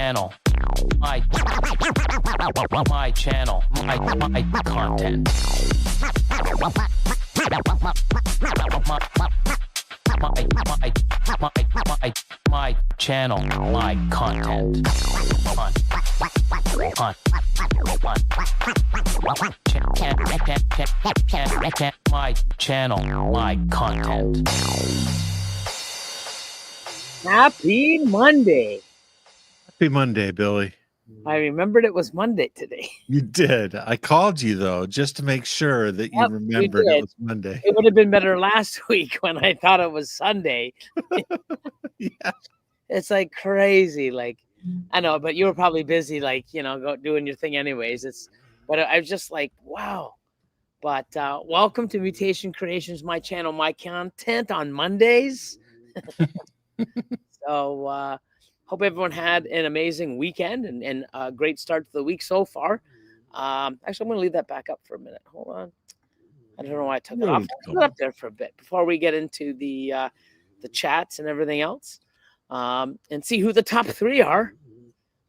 channel, my channel, my content. My channel, my content. My channel, my content. Happy Monday. Happy Monday, Billy. I remembered it was Monday today. You did. I called you, though, just to make sure that you remembered it was Monday. It would have been better last week when I thought it was Sunday. Yeah. It's like crazy. Like, I know, but you were probably busy, like, go doing your thing anyways. But I was just like, wow. But welcome to Mutation Creations, my channel, my content on Mondays. So hope everyone had an amazing weekend and a great start to the week so far. Actually, I'm going to leave that back up for a minute. Hold on. I don't know why I took it off. I'll put it up there for a bit before we get into the chats and everything else and see who the top three are.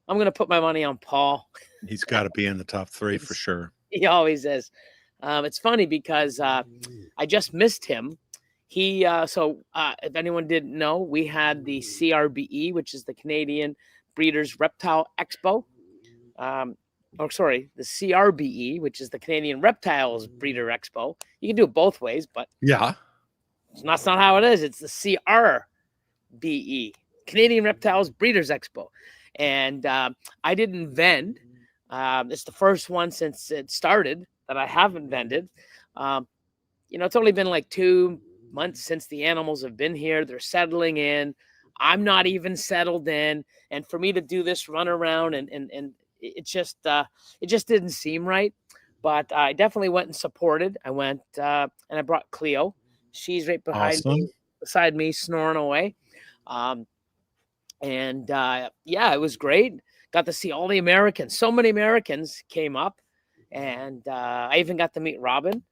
I'm going to put my money on Paul. He's got to be in the top three for sure. He always is. It's funny because I just missed him. If anyone didn't know, we had the CRBE, which is the Canadian Breeders Reptile Expo. The CRBE, which is the Canadian Reptiles Breeder Expo. You can do it both ways, but yeah, that's not how it is. It's the CRBE, Canadian Reptiles Breeders Expo. And I didn't vend. It's the first one since it started that I haven't vended. It's only been like 2 months since the animals have been here. They're settling in. I'm not even settled in. And for me to do this run around and it just didn't seem right. But I definitely went and supported. I went and I brought Cleo. She's right beside me, snoring away. It was great. Got to see all the Americans. So many Americans came up. And I even got to meet Robin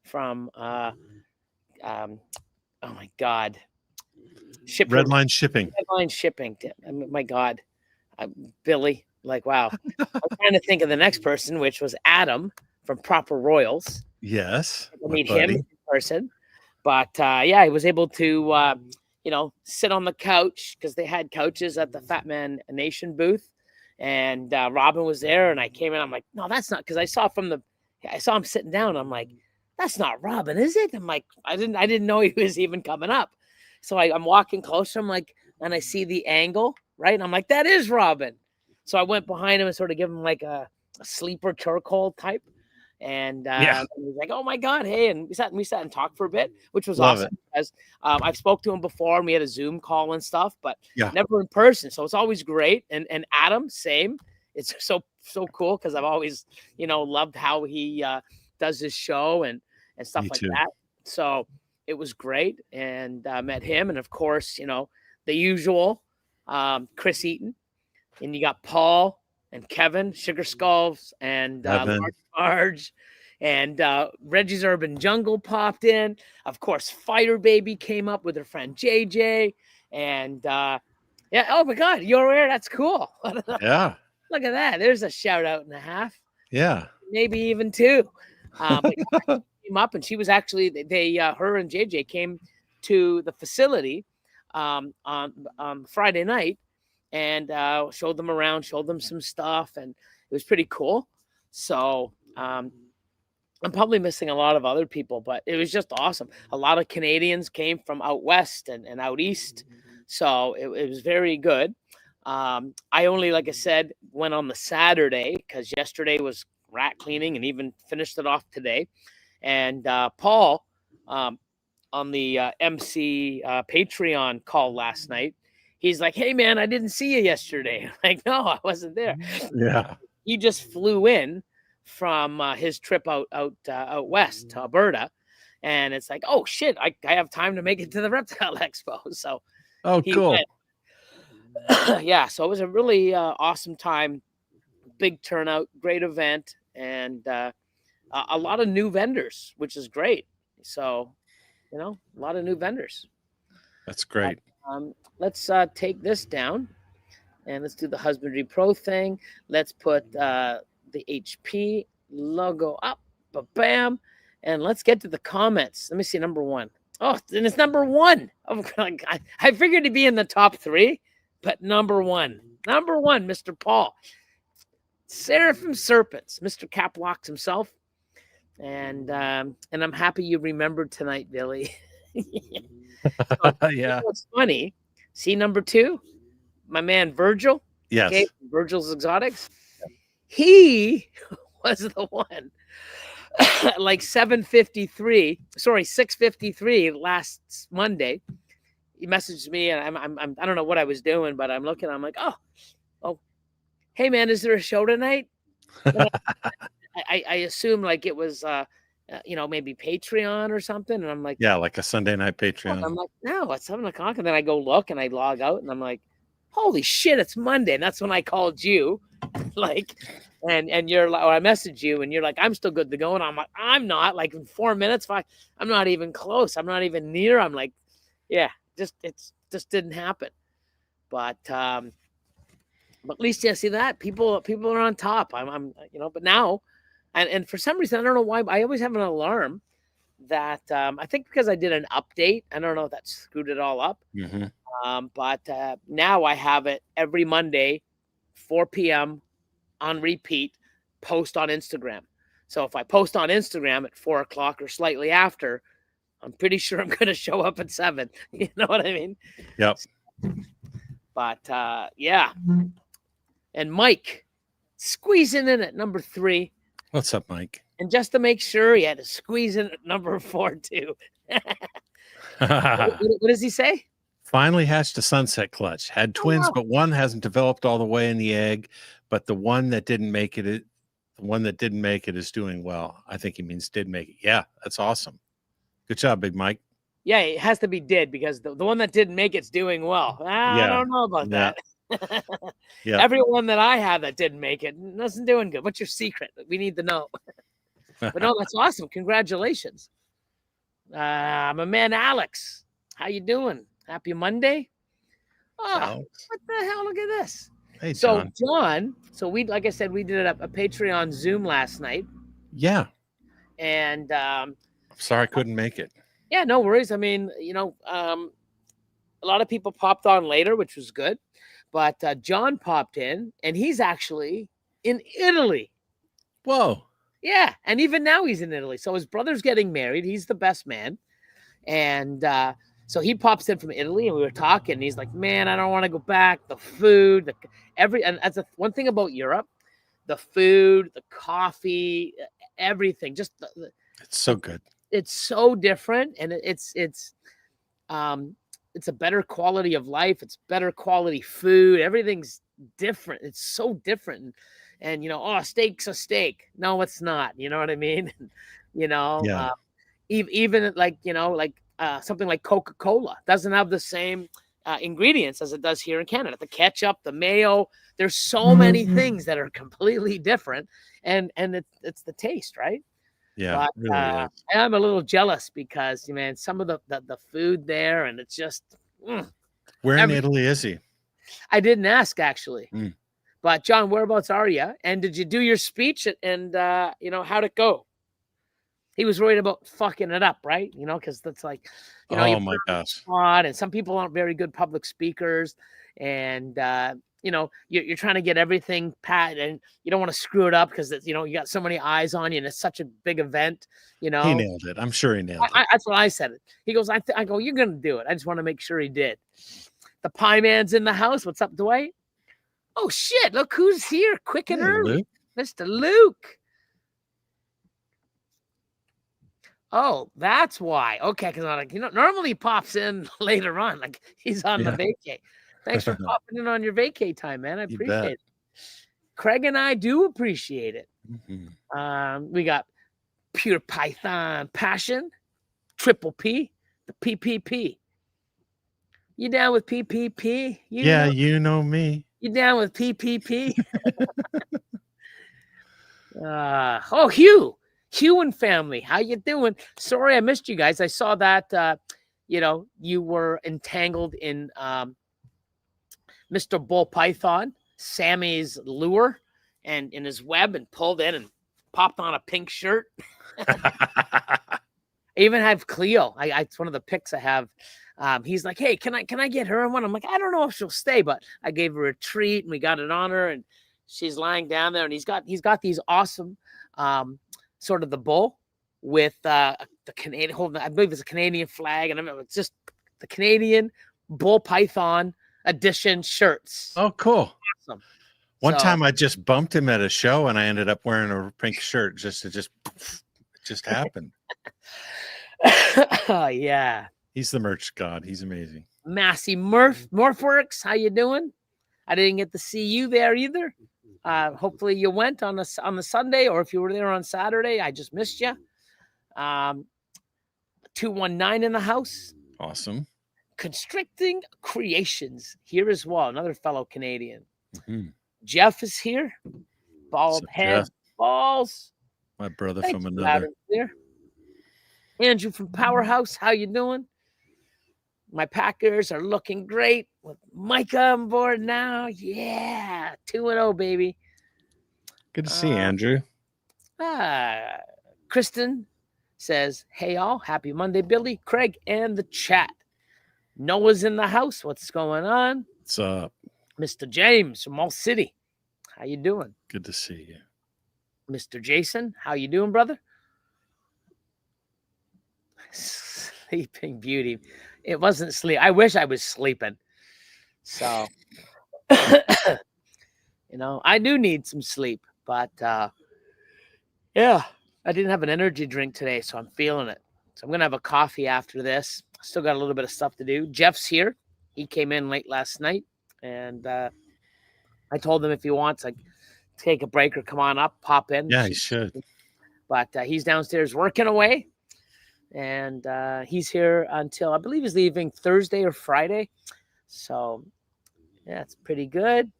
from oh my God, Redline Shipping. Redline Shipping. My God, Billy. Like, wow. I'm trying to think of the next person, which was Adam from Proper Royals. Yes, I meet him in person. But he was able to sit on the couch because they had couches at the Fat Man Nation booth. And Robin was there, and I came in. I'm like, no, that's not, because I saw him sitting down. I'm like, that's not Robin, is it? I'm like, I didn't know he was even coming up. So I'm walking closer. I'm like, and I see the angle, right? And I'm like, that is Robin. So I went behind him and sort of give him like a sleeper charcoal type. And he was like, oh my God, hey. And we sat and talked for a bit, which was awesome. Because I've spoke to him before, and we had a Zoom call and stuff, but never in person. So it's always great. And Adam, same. It's so cool because I've always, loved how he does his show and stuff like that. So it was great. And met him. And of course, the usual Chris Eaton. And you got Paul and Kevin, Sugar Skulls, and Marge, and Reggie's Urban Jungle popped in. Of course, Fighter Baby came up with her friend JJ. And oh my God, you're here. That's cool. Yeah. Look at that. There's a shout out and a half. Yeah. Maybe even two. But came up, and she was actually, her and JJ came to the facility on Friday night. And showed them around, showed them some stuff, and it was pretty cool. So I'm probably missing a lot of other people, but it was just awesome. A lot of Canadians came from out west and out east, so it was very good. I only, like I said, went on the Saturday because yesterday was rat cleaning and even finished it off today. And Paul on the MC Patreon call last night, he's like, hey, man, I didn't see you yesterday. I'm like, no, I wasn't there. Yeah. He just flew in from his trip out west to Alberta. And it's like, oh, shit, I have time to make it to the Reptile Expo. So, cool. So it was a really awesome time. Big turnout, great event, and a lot of new vendors, which is great. So, a lot of new vendors. That's great. Let's take this down. And let's do the Husbandry Pro thing. Let's put the HP logo up. Bam. And let's get to the comments. Let me see number 1. Oh, and it's number 1. I figured it'd be in the top 3, but number 1. Number 1, Mr. Paul. Seraphim Serpents, Mr. Caplocks himself. And I'm happy you remembered tonight, Billy. Yeah. What's funny, see number 2? My man Virgil. Yes. Okay, Virgil's Exotics. He was the one like 6:53 last Monday. He messaged me, and I don't know what I was doing, but I'm looking. I'm like, oh, hey man, is there a show tonight? I assume like it was maybe Patreon or something, and I'm like, yeah, like a Sunday night Patreon. I'm like, no, it's 7:00, and then I go look and I log out, and I'm like, holy shit, it's Monday, and that's when I called you, like. And you're like, or I messaged you, and you're like, I'm still good to go. And I'm like, I'm not. Like in 4 minutes, 5, I'm not even close. I'm not even near. I'm like, yeah, it just didn't happen. But at least see that people are on top. I'm but now, and for some reason I don't know why I always have an alarm that I think because I did an update. I don't know if that screwed it all up. Mm-hmm. But now I have it every Monday, 4 p.m. on repeat, post on Instagram. So if I post on Instagram at 4 o'clock or slightly after, I'm pretty sure I'm going to show up at 7. You know what I mean? Yep. But yeah. And Mike squeezing in at number 3. What's up, Mike? And just to make sure, he had to squeeze in at number 4 too. What does he say? Finally hatched a sunset clutch. Had twins, but one hasn't developed all the way in the egg. But the one that didn't make it is doing well. I think he means did make it. Yeah, that's awesome. Good job, Big Mike. Yeah, it has to be did, because the one that didn't make it's doing well. I don't know about that. Yeah. Everyone that I have that didn't make it wasn't doing good. What's your secret? We need to know. But no, that's awesome. Congratulations. My man Alex, how you doing? Happy Monday. Oh, what the hell? Look at this. Hey, so John, we, like I said, we did a Patreon Zoom last night. Yeah. And I'm sorry I couldn't make it. Yeah, no worries. I mean, a lot of people popped on later, which was good. But John popped in, and he's actually in Italy. Whoa. Yeah, and even now he's in Italy. So his brother's getting married. He's the best man. And so he pops in from Italy, and we were talking, and he's like, man, I don't want to go back. The food, and that's one thing about Europe, the food, the coffee, everything, just it's so good. It's so different, and it's a better quality of life. It's better quality food. Everything's different. It's so different. And a steak's a steak. No, it's not. You know what I mean? Yeah. Even like, something like Coca-Cola doesn't have the same ingredients as it does here in Canada. The ketchup, the mayo, there's so many things that are completely different. And it's the taste, right? Yeah. But, really I'm a little jealous because, man, some of the food there, and it's just. Where in Italy is he? I didn't ask, actually. But John, whereabouts are you? And did you do your speech? And how'd it go? He was worried about fucking it up, right? Because that's like, oh my gosh. And some people aren't very good public speakers, and you're trying to get everything pat, and you don't want to screw it up because you got so many eyes on you, and it's such a big event. He nailed it. I'm sure he nailed it. That's what I said. He goes, I go, you're gonna do it. I just want to make sure he did. The Pie Man's in the house. What's up, Dwight? Oh shit! Look who's here, quick and early, Luke. Mr. Luke. Oh, that's why. Okay, because normally he pops in later on, like he's on the vacay. Thanks for popping in on your vacay time, man. I appreciate it. Craig and I do appreciate it. We got Pure Python Passion, Triple P, the PPP. You down with PPP? You know me. You down with PPP? Hugh and family, how you doing? Sorry I missed you guys. I saw that you were entangled in Mr. Bull Python, Sammy's lure and in his web and pulled in and popped on a pink shirt. I even have Cleo. It's one of the pics I have. He's like, hey, can I get her in one? I'm like, I don't know if she'll stay, but I gave her a treat and we got it on her and she's lying down there and he's got these awesome sort of the bull with the Canadian holding, I believe it's a Canadian flag, and I mean, it's just the Canadian Bull Python edition shirts. Oh, cool. Awesome. One time I just bumped him at a show and I ended up wearing a pink shirt. It just happened. Oh, yeah. He's the merch god. He's amazing. Massey Morphworks, how you doing? I didn't get to see you there either. Hopefully you went on the Sunday, or if you were there on Saturday, I just missed you. 219 in the house. Awesome. Constricting Creations here as well. Another fellow Canadian. Mm-hmm. Jeff is here. Bald head, balls. My brother Thanks from for another. having me here. Andrew from Powerhouse, how you doing? My Packers are looking great with Micah on board now. Yeah, 2-0, baby. Good to see you, Andrew. Kristen says, hey, all. Happy Monday, Billy, Craig, and the chat. Noah's in the house. What's going on? What's up? Mr. James from All City. How you doing? Good to see you. Mr. Jason, how you doing, brother? Sleeping Beauty. It wasn't sleep. I wish I was sleeping. So, I do need some sleep. But, yeah, I didn't have an energy drink today, so I'm feeling it. So I'm going to have a coffee after this. Still got a little bit of stuff to do. Jeff's here. He came in late last night, and I told him if he wants, like, take a break or come on up, pop in. Yeah, he should. But he's downstairs working away. And he's here until, I believe he's leaving Thursday or Friday. So, yeah, it's pretty good.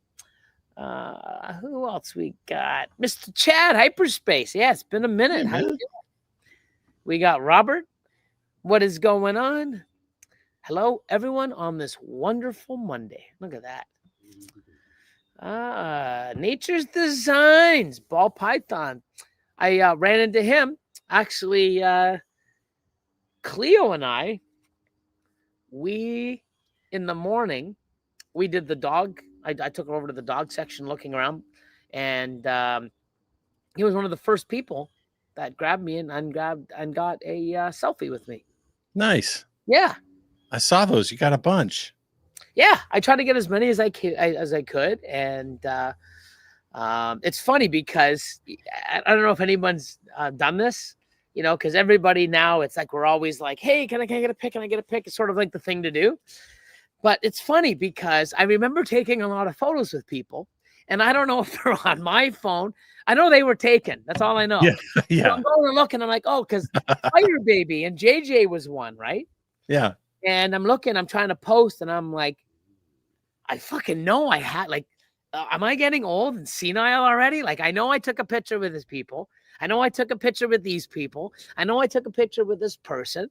Who else we got? Mr. Chad, Hyperspace. Yeah, it's been a minute. How you doing? We got Robert. What is going on? Hello, everyone, on this wonderful Monday. Look at that. Nature's Designs, Ball Python. I ran into him. Actually, Cleo and I, in the morning, we did the dog. I took her over to the dog section looking around. And he was one of the first people that grabbed me and got a selfie with me. Nice. Yeah. I saw those. You got a bunch. Yeah. I tried to get as many as I could. And it's funny because I don't know if anyone's done this. Because everybody now, it's like we're always like, hey, can I get a pic? Can I get a pic? It's sort of like the thing to do. But it's funny because I remember taking a lot of photos with people, and I don't know if they're on my phone. I know they were taken. That's all I know. Yeah. Yeah. So I'm going to look, and I'm like, oh, because Fire Baby and JJ was one, right? Yeah. And I'm looking, I'm trying to post, and I'm like, I fucking know I had, like, am I getting old and senile already? Like, I know I took a picture with these people. I know I took a picture with these people. I know I took a picture with this person.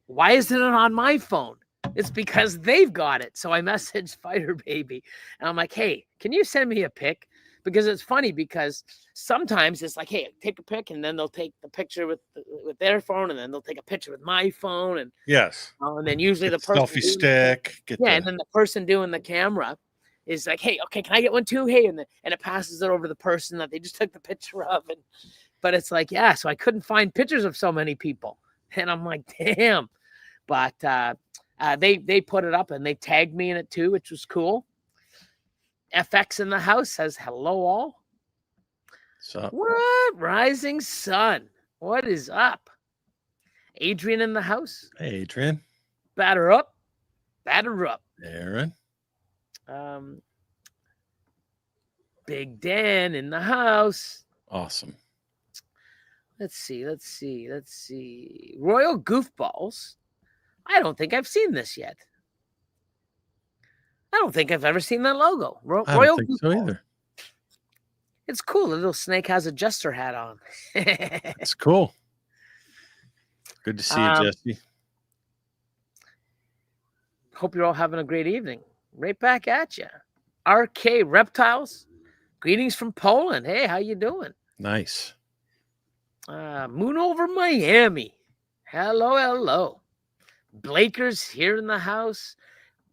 Why isn't it on my phone? It's because they've got it. So I messaged Fire Baby and I'm like, hey, can you send me a pic? Because it's funny because sometimes it's like, hey, take a pic, and then they'll take the picture with their phone, and then they'll take a picture with my phone. And yes. And then usually the person selfie stick. and then the person doing the camera is like, hey, okay, can I get one too? Hey, and it passes it over to the person that they just took the picture of. But it's like, yeah, so I couldn't find pictures of so many people. And I'm like, damn. But they put it up and they tagged me in it too, which was cool. FX in the house says, hello all. So What? Rising Sun. What is up? Adrian in the house. Hey, Adrian. Batter up. Batter up. Aaron. Big Dan in the house. Awesome. Let's see. Royal Goofballs. I don't think I've seen this yet. I don't think I've ever seen that logo. I Royal don't think Goofballs. so either. It's cool. The little snake has a jester hat on. It's cool. Good to see you, Jesse. Hope you're all having a great evening. Right back at you. RK Reptiles. Greetings from Poland. Hey, how you doing? Nice. Moon over Miami. Hello, hello. Blakers here in the house.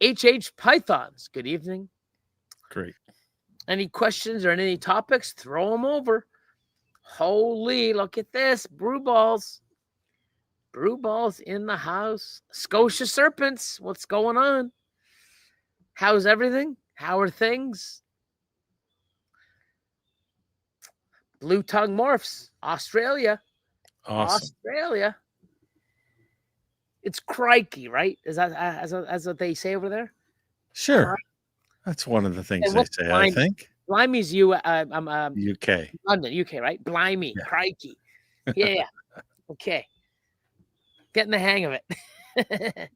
HH Pythons. Good evening. Great. Any questions or any topics? Throw them over. Holy, look at this. Brew balls. Brew balls in the house. Scotia Serpents. What's going on? How's everything? How are things? Blue Tongue Morphs. Australia. Awesome. Australia. It's crikey, right? Is that as what they say over there? Sure. That's one of the things And they what's say, I blimey? think. Blimey's I'm UK. London, UK, right? Blimey, Yeah. crikey. Yeah. Okay. Getting the hang of it.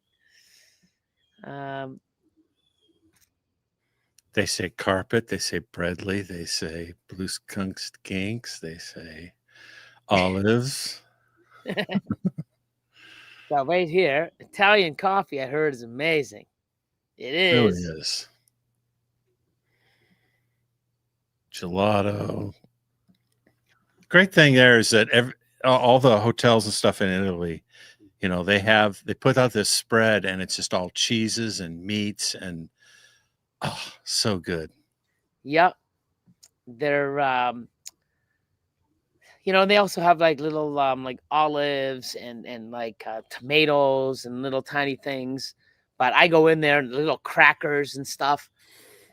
They say carpet, they say Bradley, they say blue skunks ginks, they say olives. So right here, Italian coffee I heard is amazing. It It really is. is. Gelato. Great thing there is that all the hotels and stuff in Italy, you know, they put out this spread and it's just all cheeses and meats and so good. Yep. They're you know, they also have like little like olives and like tomatoes and little tiny things. But I go in there and little crackers and stuff,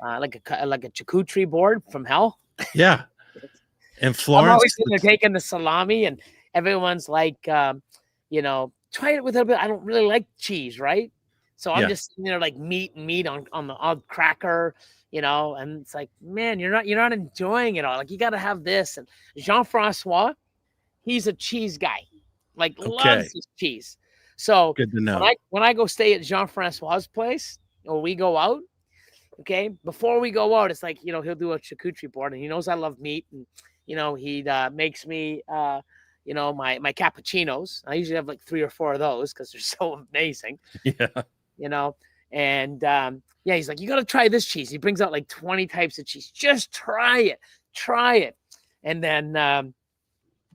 like a charcuterie board from hell. Yeah. In I'm Florence, always in there taking the salami, and everyone's like, you know, try it with a little bit. I don't really like cheese, right? So I'm Yeah. just sitting there like meat on the cracker, you know, and it's like, man, you're not enjoying it all. Like you got to have this. And Jean-Francois, he's a cheese guy, like loves his cheese. So good to know. when I go stay at Jean-Francois' place or we go out, okay, before we go out, it's like, you know, he'll do a charcuterie board and he knows I love meat, and you know, he makes me you know, my cappuccinos. I usually have like 3 or 4 of those because they're so amazing. Yeah. You know, and yeah, he's like, you got to try this cheese. He brings out like 20 types of cheese. Just try it. And then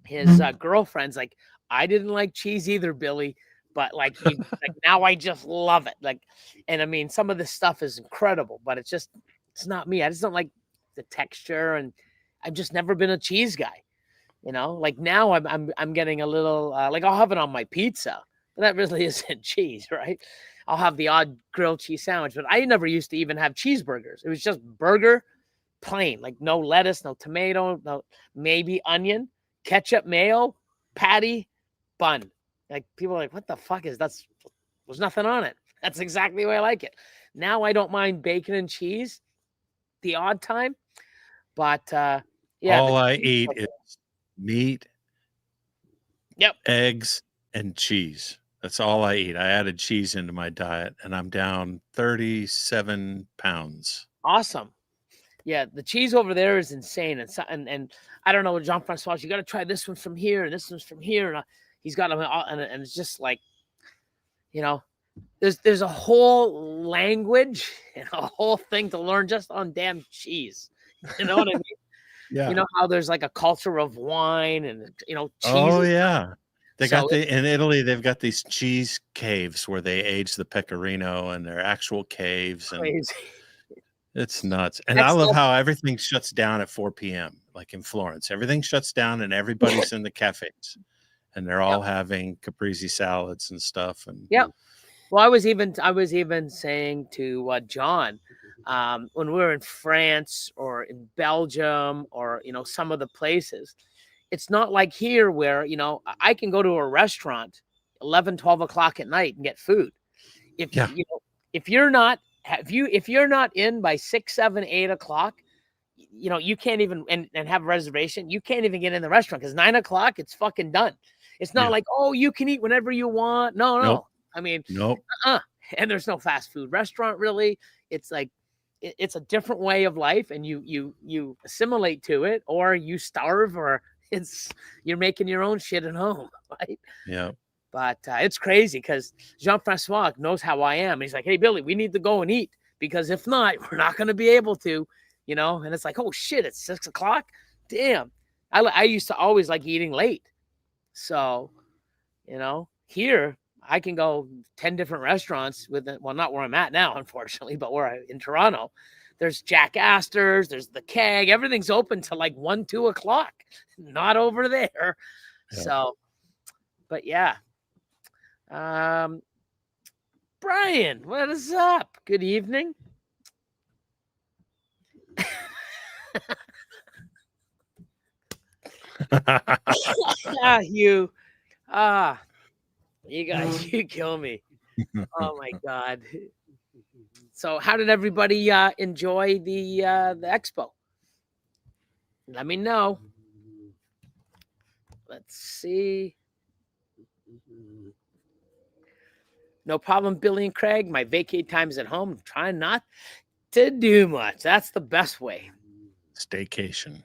his girlfriend's like, I didn't like cheese either, Billy, but like now I just love it. Like, and I mean, some of this stuff is incredible, but it's not me. I just don't like the texture, and I've just never been a cheese guy. You know, like now I'm getting a little like I'll have it on my pizza, but that really isn't cheese, right? I'll have the odd grilled cheese sandwich, but I never used to even have cheeseburgers. It was just burger, plain, like no lettuce, no tomato, no maybe onion, ketchup, mayo, patty, bun. Like people are like, what the fuck is that? There's nothing on it. That's exactly the way I like it. Now I don't mind bacon and cheese the odd time, but yeah. All I eat is meat, yep, eggs, and cheese. That's all I eat. I added cheese into my diet, and I'm down 37 pounds. Awesome. Yeah, the cheese over there is insane, and I don't know, Jean-Francois, you got to try this one from here, and this one's from here, and he's got them, and it's just like, you know, there's a whole language and a whole thing to learn just on damn cheese. You know what I mean? Yeah. You know how there's like a culture of wine and, you know, cheese. Oh yeah. In Italy, they've got these cheese caves where they age the pecorino, and they're actual caves. And crazy. It's nuts. And I love how everything shuts down at 4 p.m. Like in Florence, everything shuts down and everybody's in the cafes, and they're all having caprese salads and stuff. And well, I was even saying to John, when we were in France or in Belgium or, you know, some of the places, it's not like here where, you know, I can go to a restaurant 11, 12 o'clock at night and get food. If you know, if you're not in by 6, 7, 8 o'clock, you know, you can't even and have a reservation. You can't even get in the restaurant because 9 o'clock it's fucking done. It's not like, oh, you can eat whenever you want. No. Nope. I mean, nope. And there's no fast food restaurant really. It's like it's a different way of life, and you assimilate to it, or you starve, or you're making your own shit at home, right? Yeah. But it's crazy because Jean-Francois knows how I am. He's like, hey, Billy, we need to go and eat because if not, we're not going to be able to, you know. And it's like, oh shit, it's 6 o'clock. Damn. I used to always like eating late. So, you know, here I can go 10 different restaurants with it. Well, not where I'm at now, unfortunately, but in Toronto. There's Jack Astor's, there's the Keg, everything's open till like 1, 2 o'clock. Not over there. Yeah. So, but yeah. Brian, what is up? Good evening. You guys, you kill me. Oh my God. So how did everybody enjoy the expo? Let me know. Let's see. No problem, Billy and Craig. My vacate time's at home. I'm trying not to do much. That's the best way. Staycation.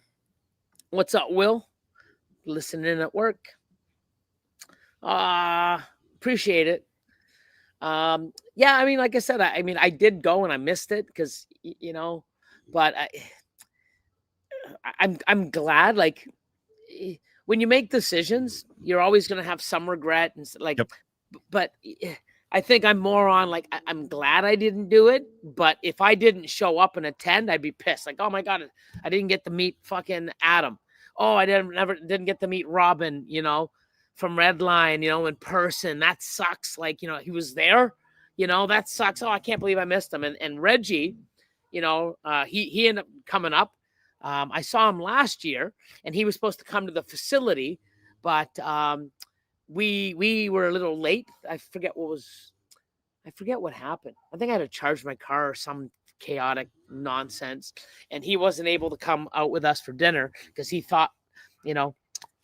What's up, Will? Listening at work. Appreciate it. Yeah, I mean, like I said, I did go and I missed it because, you know, but I'm glad, like, when you make decisions, you're always going to have some regret and like, Yep. But I think I'm more on like, I'm glad I didn't do it, but if I didn't show up and attend, I'd be pissed. Like, oh my God, I didn't get to meet fucking Adam. Oh, I didn't get to meet Robin, you know, from Redline, you know, in person. That sucks. Like, you know, he was there, you know, that sucks. Oh, I can't believe I missed him. And Reggie, you know, he ended up coming up. I saw him last year and he was supposed to come to the facility, but we were a little late. I forget what happened. I think I had to charge my car or some chaotic nonsense, and he wasn't able to come out with us for dinner because he thought, you know,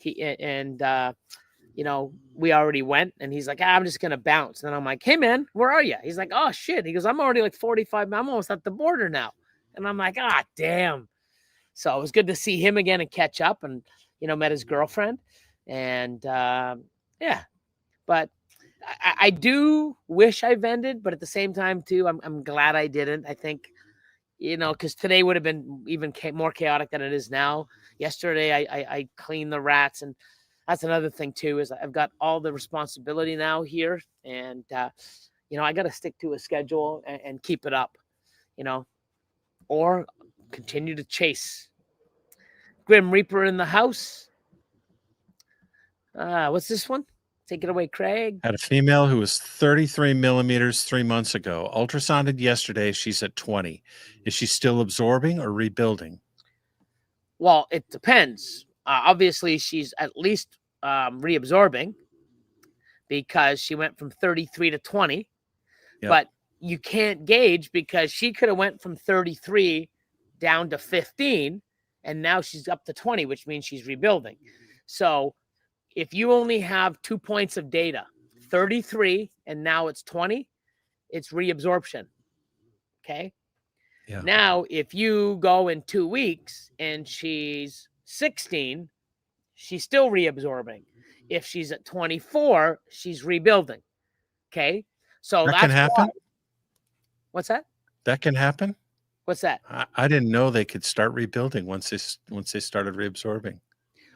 you know, we already went, and he's like, I'm just gonna bounce. And I'm like, hey man, where are you? He's like, oh shit. He goes, I'm already like 45. I'm almost at the border now. And I'm like, damn. So it was good to see him again and catch up, and you know, met his girlfriend, and yeah. But I do wish I vended, but at the same time too, I'm glad I didn't. I think, you know, because today would have been even more chaotic than it is now. Yesterday, I cleaned the rats, and that's another thing too, is I've got all the responsibility now here, and you know, I got to stick to a schedule and keep it up, you know, or continue to chase. Grim Reaper in the house. What's this one? Take it away, Craig. Had a female who was 33 millimeters 3 months ago. Ultrasounded yesterday. She's at 20. Is she still absorbing or rebuilding? Well, it depends. Obviously, she's at least reabsorbing because she went from 33 to 20. Yep. But you can't gauge because she could have went from 33 down to 15, and now she's up to 20, which means she's rebuilding. So if you only have 2 points of data, 33 and now it's 20, it's reabsorption. Okay. Yeah. Now, if you go in 2 weeks and she's 16, she's still reabsorbing. If she's at 24, she's rebuilding. Okay. So that can happen. What's that? That can happen. What's that? I didn't know they could start rebuilding once they started reabsorbing.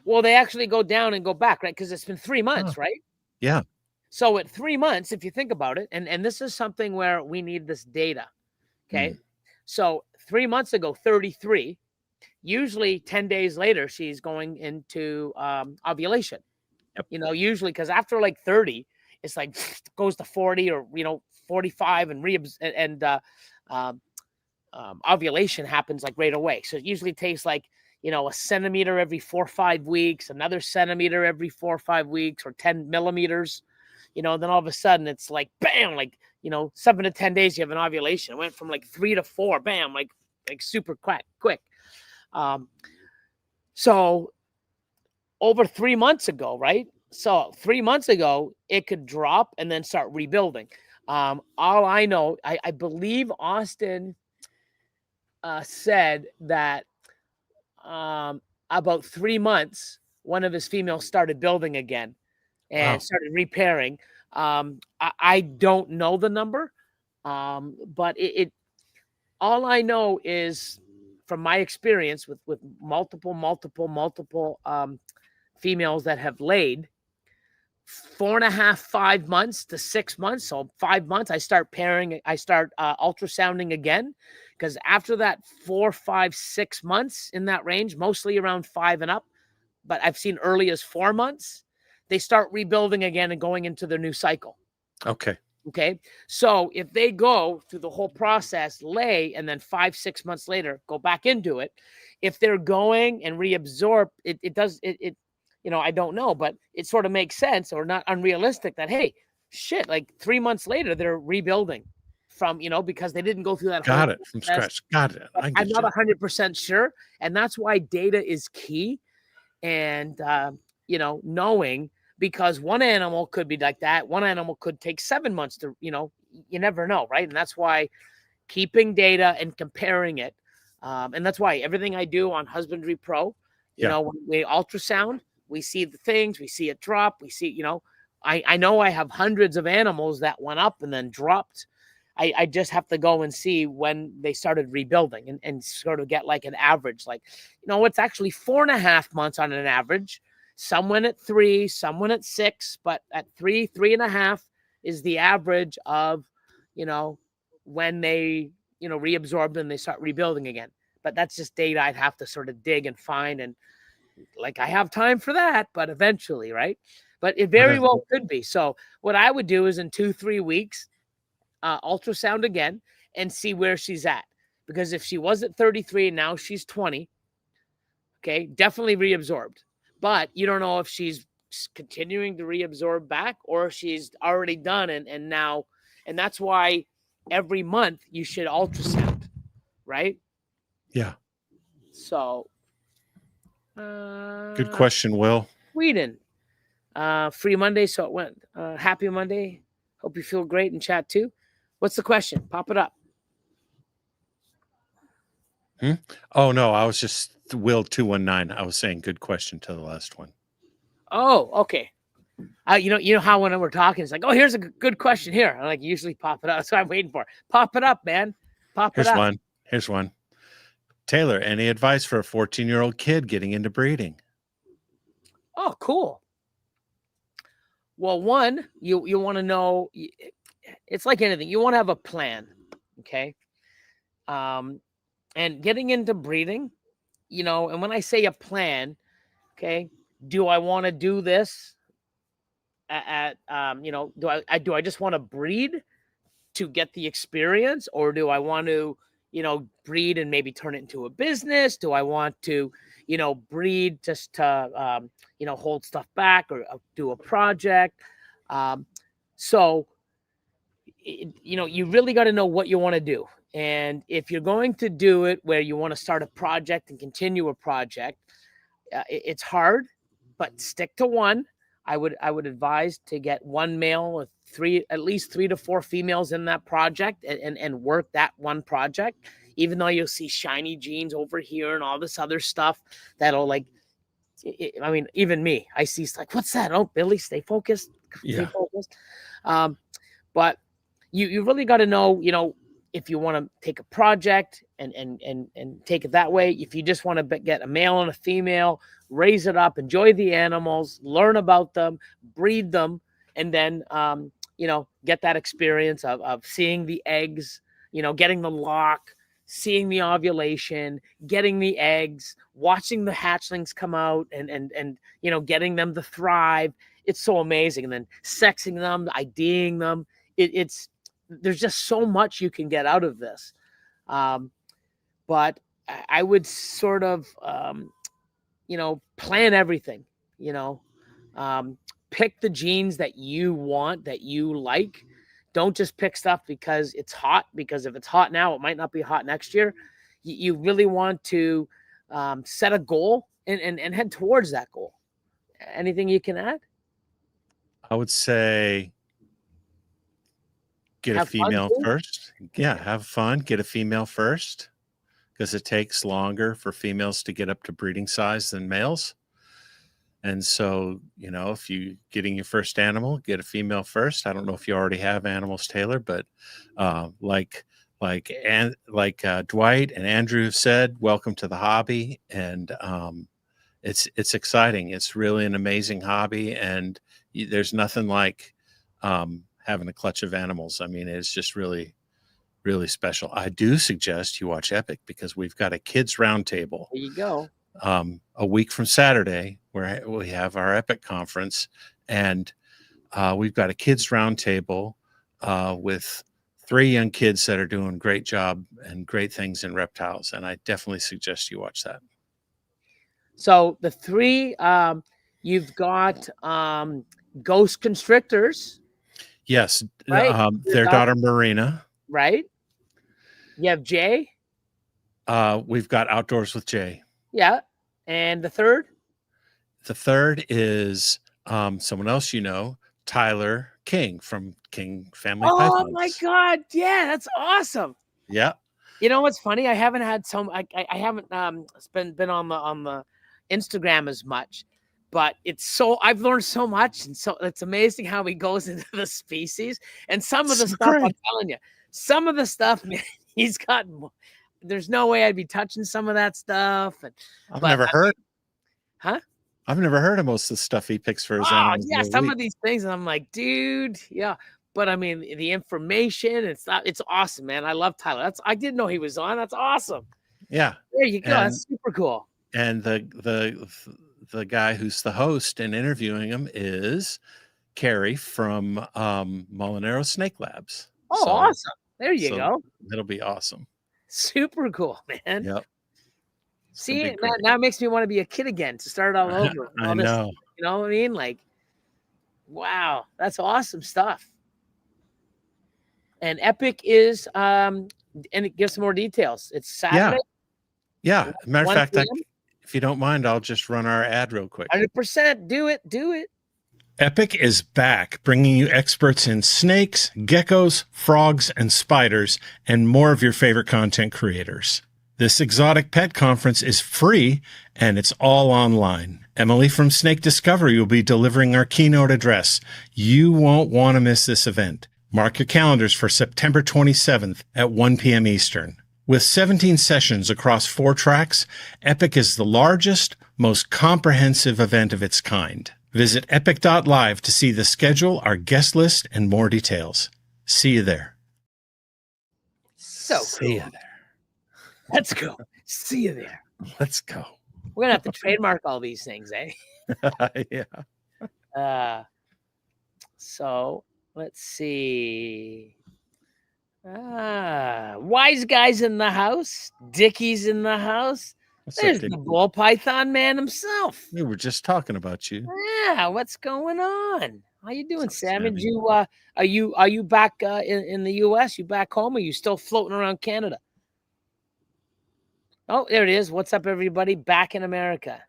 Well, they actually go down and go back, right? Because it's been 3 months, right? Yeah. So at 3 months, if you think about it, and this is something where we need this data, okay? So 3 months ago, 33, usually 10 days later, she's going into ovulation. Yep. You know, usually because after like 30, it's like goes to 40 or, you know, 45 and ovulation happens like right away. So it usually takes like, you know, a centimeter every 4 or 5 weeks, another centimeter every 4 or 5 weeks, or 10 millimeters, you know, then all of a sudden it's like, bam, like, you know, 7 to 10 days, you have an ovulation. It went from like 3 to 4, bam, like super quick. So over 3 months ago, right? So 3 months ago, it could drop and then start rebuilding. All I know, I believe Austin said that about 3 months, one of his females started building again and started repairing. I don't know the number, but All I know is from my experience with multiple females that have laid, 4.5, 5 months to 6 months. So 5 months, I start ultrasounding again, because after that 4, 5, 6 months in that range, mostly around 5 and up, but I've seen early as 4 months, they start rebuilding again and going into their new cycle. Okay. Okay. So if they go through the whole process, lay, and then 5, 6 months later, go back into it, if they're going and reabsorb, it does, I don't know, but it sort of makes sense, or not unrealistic, that, hey, shit, like 3 months later, they're rebuilding from, because they didn't go through that whole Got it from process. scratch. Got it. I I'm get not you. 100% sure. And that's why data is key. And, knowing, because one animal could be like that. One animal could take 7 months to, you never know. Right. And that's why keeping data and comparing it. And that's why everything I do on Husbandry.PRO, when we ultrasound, we see the things, we see it drop, we see, I know I have hundreds of animals that went up and then dropped. I just have to go and see when they started rebuilding, and sort of get like an average, like, it's actually 4.5 months on an average. Some went at 3, some went at 6, but at 3.5 is the average of, when they, reabsorb and they start rebuilding again. But that's just data I'd have to sort of dig and find. And like, I have time for that, but eventually, right? But it very well could be. So what I would do is in 2-3 weeks, ultrasound again and see where she's at. Because if she was at 33 and now she's 20, okay, definitely reabsorbed. But you don't know if she's continuing to reabsorb back, or if she's already done and now, and that's why every month you should ultrasound, right? Yeah. So Good question, Will. Sweden. Free Monday, so it went. Happy Monday. Hope you feel great in chat too. What's the question? Pop it up. Oh no, I was just Will 219. I was saying good question to the last one. Oh, okay. You know how when we're talking, it's like, oh, here's a good question here. I like usually pop it up. That's what I'm waiting for. Pop it up, man. Pop it up. Here's one. Taylor, any advice for a 14-year-old kid getting into breeding? Oh, cool. Well, one, you want to know, it's like anything. You want to have a plan, okay? And getting into breeding, and when I say a plan, okay, do I want to do this do I just want to breed to get the experience, or do I want to, breed and maybe turn it into a business? Do I want to, breed just to, hold stuff back, or do a project? So, you really got to know what you want to do. And if you're going to do it where you want to start a project and continue a project, it's hard, but stick to one. I would advise to get one male with at least 3 to 4 females in that project, and work that one project, even though you'll see shiny genes over here and all this other stuff that'll, like, I mean, even me, I see like, what's that? Oh, Billy, stay focused. Yeah. Stay focused. But you really got to know, if you want to take a project and take it that way. If you just want to get a male and a female, raise it up, enjoy the animals, learn about them, breed them, and then, get that experience of seeing the eggs, getting the lock, seeing the ovulation, getting the eggs, watching the hatchlings come out, and getting them to thrive. It's so amazing. And then sexing them, IDing them. There's just so much you can get out of this. But I would sort of, plan everything, pick the genes that you want, that you like. Don't just pick stuff because it's hot, because if it's hot now, it might not be hot next year. You really want to set a goal and head towards that goal. Anything you can add? I would say get a female first. Yeah, have fun. Get a female first, because it takes longer for females to get up to breeding size than males. And so, if you getting your first animal, get a female first. I don't know if you already have animals, Taylor, but like like Dwight and Andrew have said, welcome to the hobby. And it's exciting. It's really an amazing hobby, and there's nothing like having a clutch of animals. I mean, it's just really, really special. I do suggest you watch Epic, because we've got a kids roundtable. There you go. A week from Saturday, where we have our Epic conference, and we've got a kids roundtable with 3 young kids that are doing great job and great things in reptiles. And I definitely suggest you watch that. So the 3, you've got ghost constrictors. Yes. Right. Their daughter Marina. Right. You have Jay. We've got Outdoors with Jay. Yeah. And the 3rd? The 3rd is someone else, Tyler King from King Family Pythons. Oh my God. Yeah, that's awesome. Yeah. You know what's funny? I haven't had I haven't been on the Instagram as much, but I've learned so much, and so it's amazing how he goes into the species and some of the stuff. Great. I'm telling you, some of the stuff, man, he's got. There's no way I'd be touching some of that stuff. I've never heard of most of the stuff he picks for his animals. Yeah, some of these things, and I'm like, dude, yeah. But I mean, the information, it's awesome, man. I love Tyler. I didn't know he was on. That's awesome. Yeah. There you go. That's super cool. And the guy who's the host and interviewing him is Carrie from Molinaro Snake Labs. Oh, so, awesome. There you go. It'll be awesome. Super cool, man. Yep. See, now it makes me want to be a kid again, to start all over. I know. You know what I mean? Like, wow, that's awesome stuff. And Epic is, and it gives some more details. It's Saturday. Yeah. Matter of fact, if you don't mind, I'll just run our ad real quick. 100%. Do it. Epic is back, bringing you experts in snakes, geckos, frogs, and spiders, and more of your favorite content creators. This exotic pet conference is free, and it's all online. Emily from Snake Discovery will be delivering our keynote address. You won't want to miss this event. Mark your calendars for September 27th at 1 p.m. Eastern. With 17 sessions across 4 tracks, Epic is the largest, most comprehensive event of its kind. Visit epic.live to see the schedule, our guest list, and more details. See you there. See you there. Let's go. See you there. Let's go. We're going to have to trademark all these things, eh? Yeah. So let's see. Wise Guy's in the house. Dickie's in the house. There's the ball python man himself. We were just talking about you. Yeah, what's going on? How you doing, Sam? And you are you back in the US? You back home, or are you still floating around Canada? Oh, there it is. What's up, everybody? Back in America.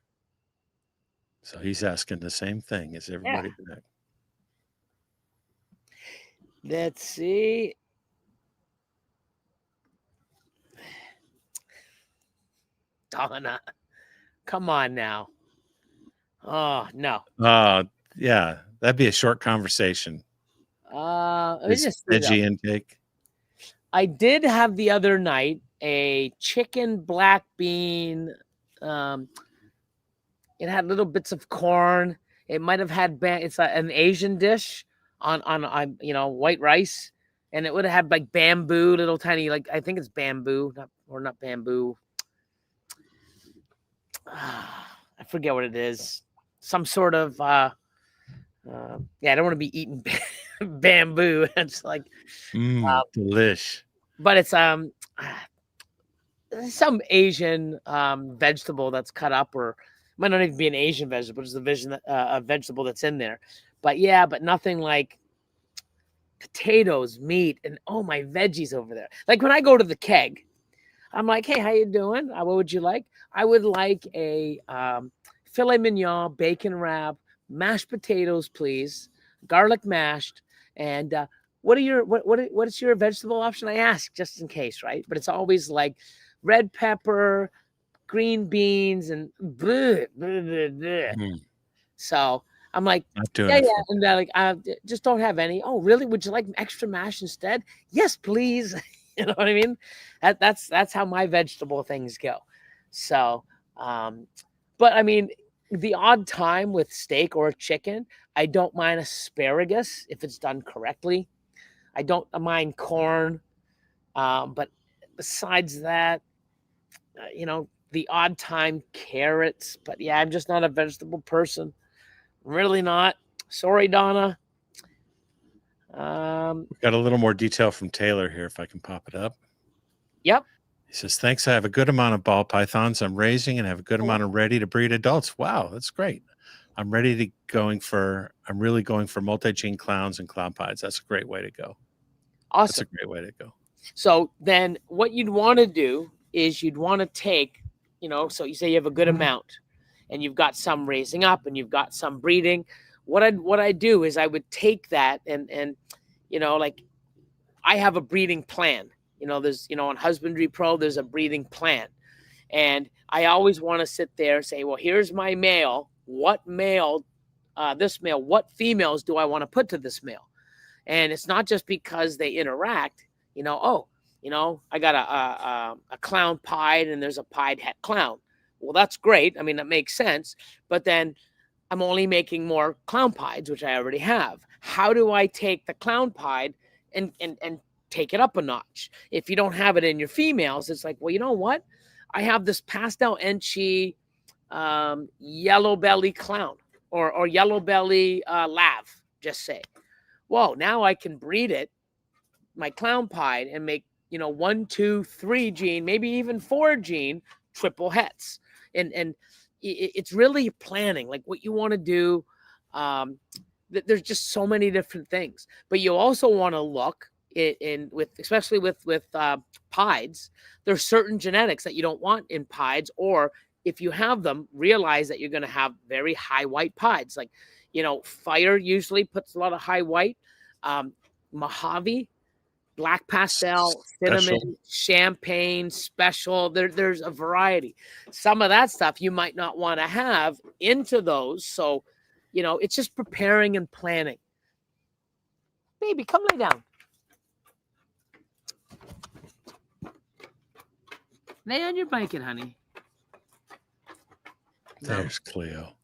So he's asking the same thing. Is everybody back? Let's see. Donna, come on now. Oh, no. Yeah, that'd be a short conversation. Veggie intake. I did have the other night a chicken black bean. It had little bits of corn. It might have had it's an Asian dish on white rice, and it would have had like bamboo, little tiny, like I think it's bamboo, not bamboo. I forget what it is. Some sort of I don't want to be eating bamboo. It's like delish. But it's some Asian vegetable that's cut up, or it might not even be an Asian vegetable, it's a vegetable that's in there. But nothing like potatoes, meat, and my veggies over there. Like when I go to the Keg, I'm like, hey, how you doing? What would you like? I would like a filet mignon, bacon wrap, mashed potatoes, please, garlic mashed, and what is your vegetable option? I ask just in case, right? But it's always like red pepper, green beans, and blah, blah, blah, blah. So I'm like, yeah, and they're like, I just don't have any. Oh, really? Would you like extra mash instead? Yes, please. You know what I mean? That's how my vegetable things go. So, but I mean, the odd time with steak or chicken, I don't mind asparagus if it's done correctly. I don't mind corn, but besides that, the odd time carrots. But yeah, I'm just not a vegetable person. Really not. Sorry, Donna. We got a little more detail from Taylor here, if I can pop it up. Yep. He says, thanks. I have a good amount of ball pythons I'm raising and have a good amount of ready to breed adults. Wow, that's great. I'm really going for multi-gene clowns and clown pies. That's a great way to go. Awesome. That's a great way to go. So then what you'd want to do is you'd want to take, so you say you have a good amount and you've got some raising up and you've got some breeding. What I do is I would take that and like I have a breeding plan. There's, on Husbandry.PRO, there's a breeding plan. And I always want to sit there and say, well, here's my male. What females do I want to put to this male? And it's not just because they interact, I got a clown pied and there's a pied het clown. Well, that's great. I mean, that makes sense. But then I'm only making more clown pieds, which I already have. How do I take the clown pied and take it up a notch? If you don't have it in your females, it's like, well, you know what? I have this pastel enchi yellow belly clown or yellow belly lav, just say. Whoa, now I can breed it, my clown pied, and make 1, 2, 3 gene, maybe even 4 gene triple hets. And it's really planning, like what you want to do. There's just so many different things, but you also want to look especially with pieds. There's certain genetics that you don't want in pieds, or if you have them, realize that you're going to have very high white pieds. Like, fire usually puts a lot of high white. Mojave, black pastel, cinnamon, champagne, special. There's a variety. Some of that stuff you might not want to have into those. So, it's just preparing and planning. Baby, come lay down. Lay on your blanket, honey. There's Cleo.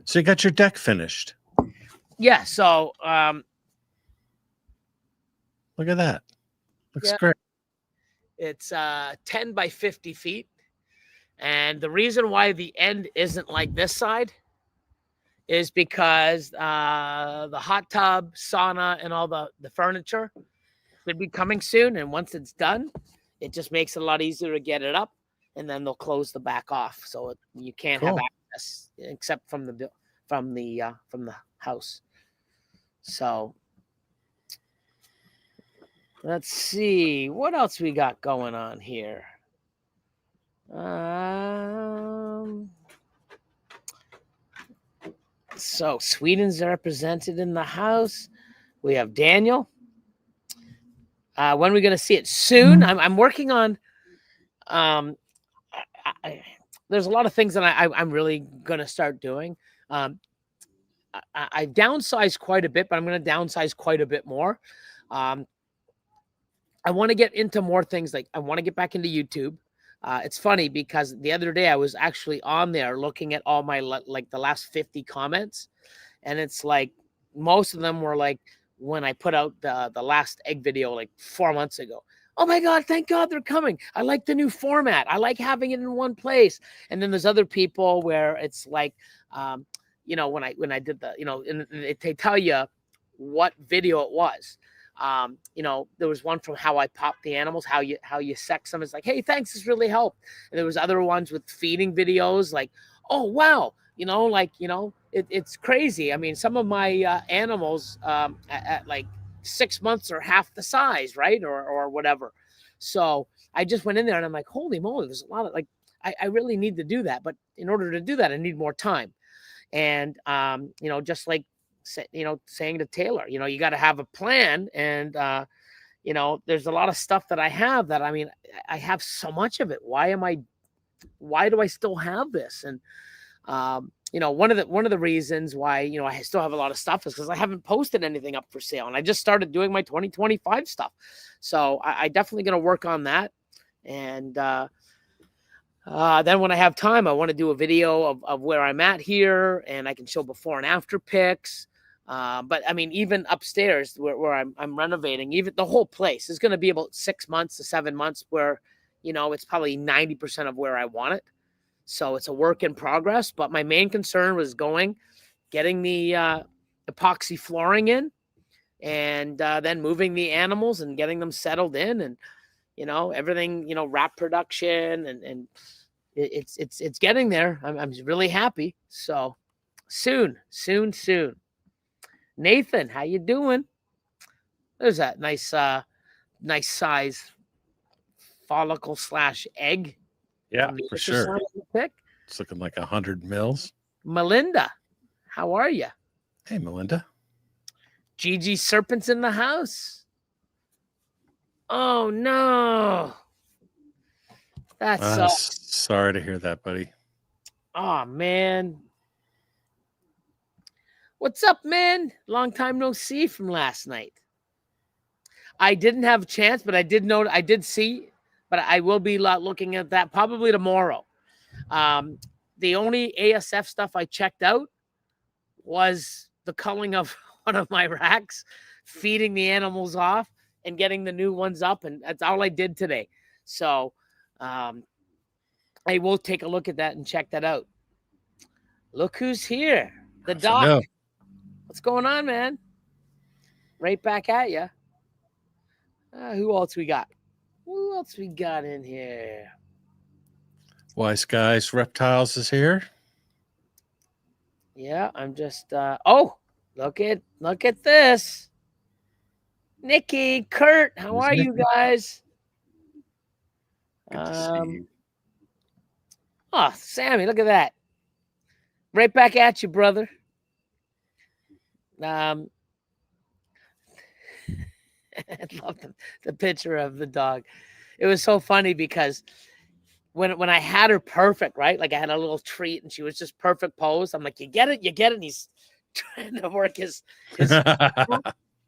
So you got your deck finished. Yeah. So, look at that. Looks great. It's 10 by 50 feet. And the reason why the end isn't like this side is because the hot tub, sauna, and all the furniture should be coming soon. And once it's done, it just makes it a lot easier to get it up. And then they'll close the back off, so you can't have access except from the house. So let's see what else we got going on here. So Sweden's represented in the house. We have Daniel. When are we going to see it? Soon. I'm working on. There's a lot of things that I'm really going to start doing. I've downsized quite a bit, but I'm going to downsize quite a bit more. I want to get into more things. Like I want to get back into YouTube. It's funny because the other day I was actually on there looking at all my the last 50 comments, and it's like most of them were like when I put out the last egg video like 4 months ago. Oh my God, thank God they're coming. I like the new format. I like having it in one place. And then there's other people where it's like, when I did they tell you what video it was. There was one from how I popped the animals, how you sex them. It's like, hey, thanks, this really helped. And there was other ones with feeding videos like, oh, wow. It's crazy. I mean, some of my animals at like 6 months are half the size, right? Or whatever. So I just went in there and I'm like, holy moly, there's a lot of I really need to do that. But in order to do that, I need more time. And, just like, saying to Taylor, you got to have a plan. And, there's a lot of stuff that I have that, I have so much of it. Why do I still have this? And, one of the reasons why, I still have a lot of stuff is because I haven't posted anything up for sale, and I just started doing my 2025 stuff. So I definitely going to work on that. And then when I have time, I want to do a video of where I'm at here, and I can show before and after pics. But I mean, even upstairs where I'm renovating, even the whole place is going to be about 6 months to 7 months where, it's probably 90% of where I want it. So it's a work in progress. But my main concern was getting the epoxy flooring in, and then moving the animals and getting them settled in, and, everything, wrap production, and it's getting there. I'm really happy. So soon. Nathan, how you doing? There's that nice size follicle / egg. Yeah, for sure. Pick. It's looking like 100 mils. Melinda, how are you? Hey, Melinda. Gigi Serpent's in the house. Oh no. That's sorry to hear that, buddy. Oh man. What's up, man? Long time no see from last night. I didn't have a chance, but I did see, but I will be looking at that probably tomorrow. The only ASF stuff I checked out was the culling of one of my racks, feeding the animals off, and getting the new ones up, and that's all I did today. So I will take a look at that and check that out. Look who's here. The doc. What's going on, man? Right back at you. Who else we got? Who else we got in here? Wise Guys Reptiles is here. Yeah, I'm just look at this. Nikki, Kurt, how are you guys? Good to see you. Oh, Sammy, look at that. Right back at you, brother. I love the picture of the dog. It was so funny because when I had her perfect, right? Like I had a little treat and she was just perfect pose. I'm like, you get it. And he's trying to work his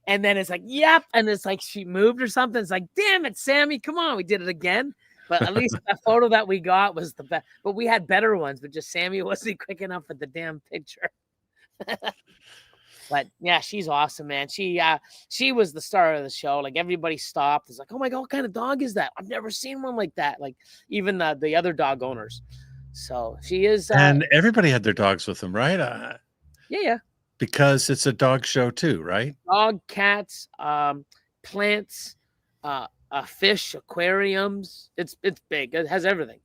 and then it's like, yep. And it's like she moved or something. It's like, damn it, Sammy, come on. We did it again. But at least the photo that we got was the best. But we had better ones, but just Sammy wasn't quick enough for the damn picture. But yeah, she's awesome, man. She was the star of the show. Like everybody stopped. It's like, oh my God, what kind of dog is that? I've never seen one like that. Like even the other dog owners. So she is. And everybody had their dogs with them, right? Yeah. Because it's a dog show too, right? Dog, cats, plants, fish, aquariums. It's big. It has everything.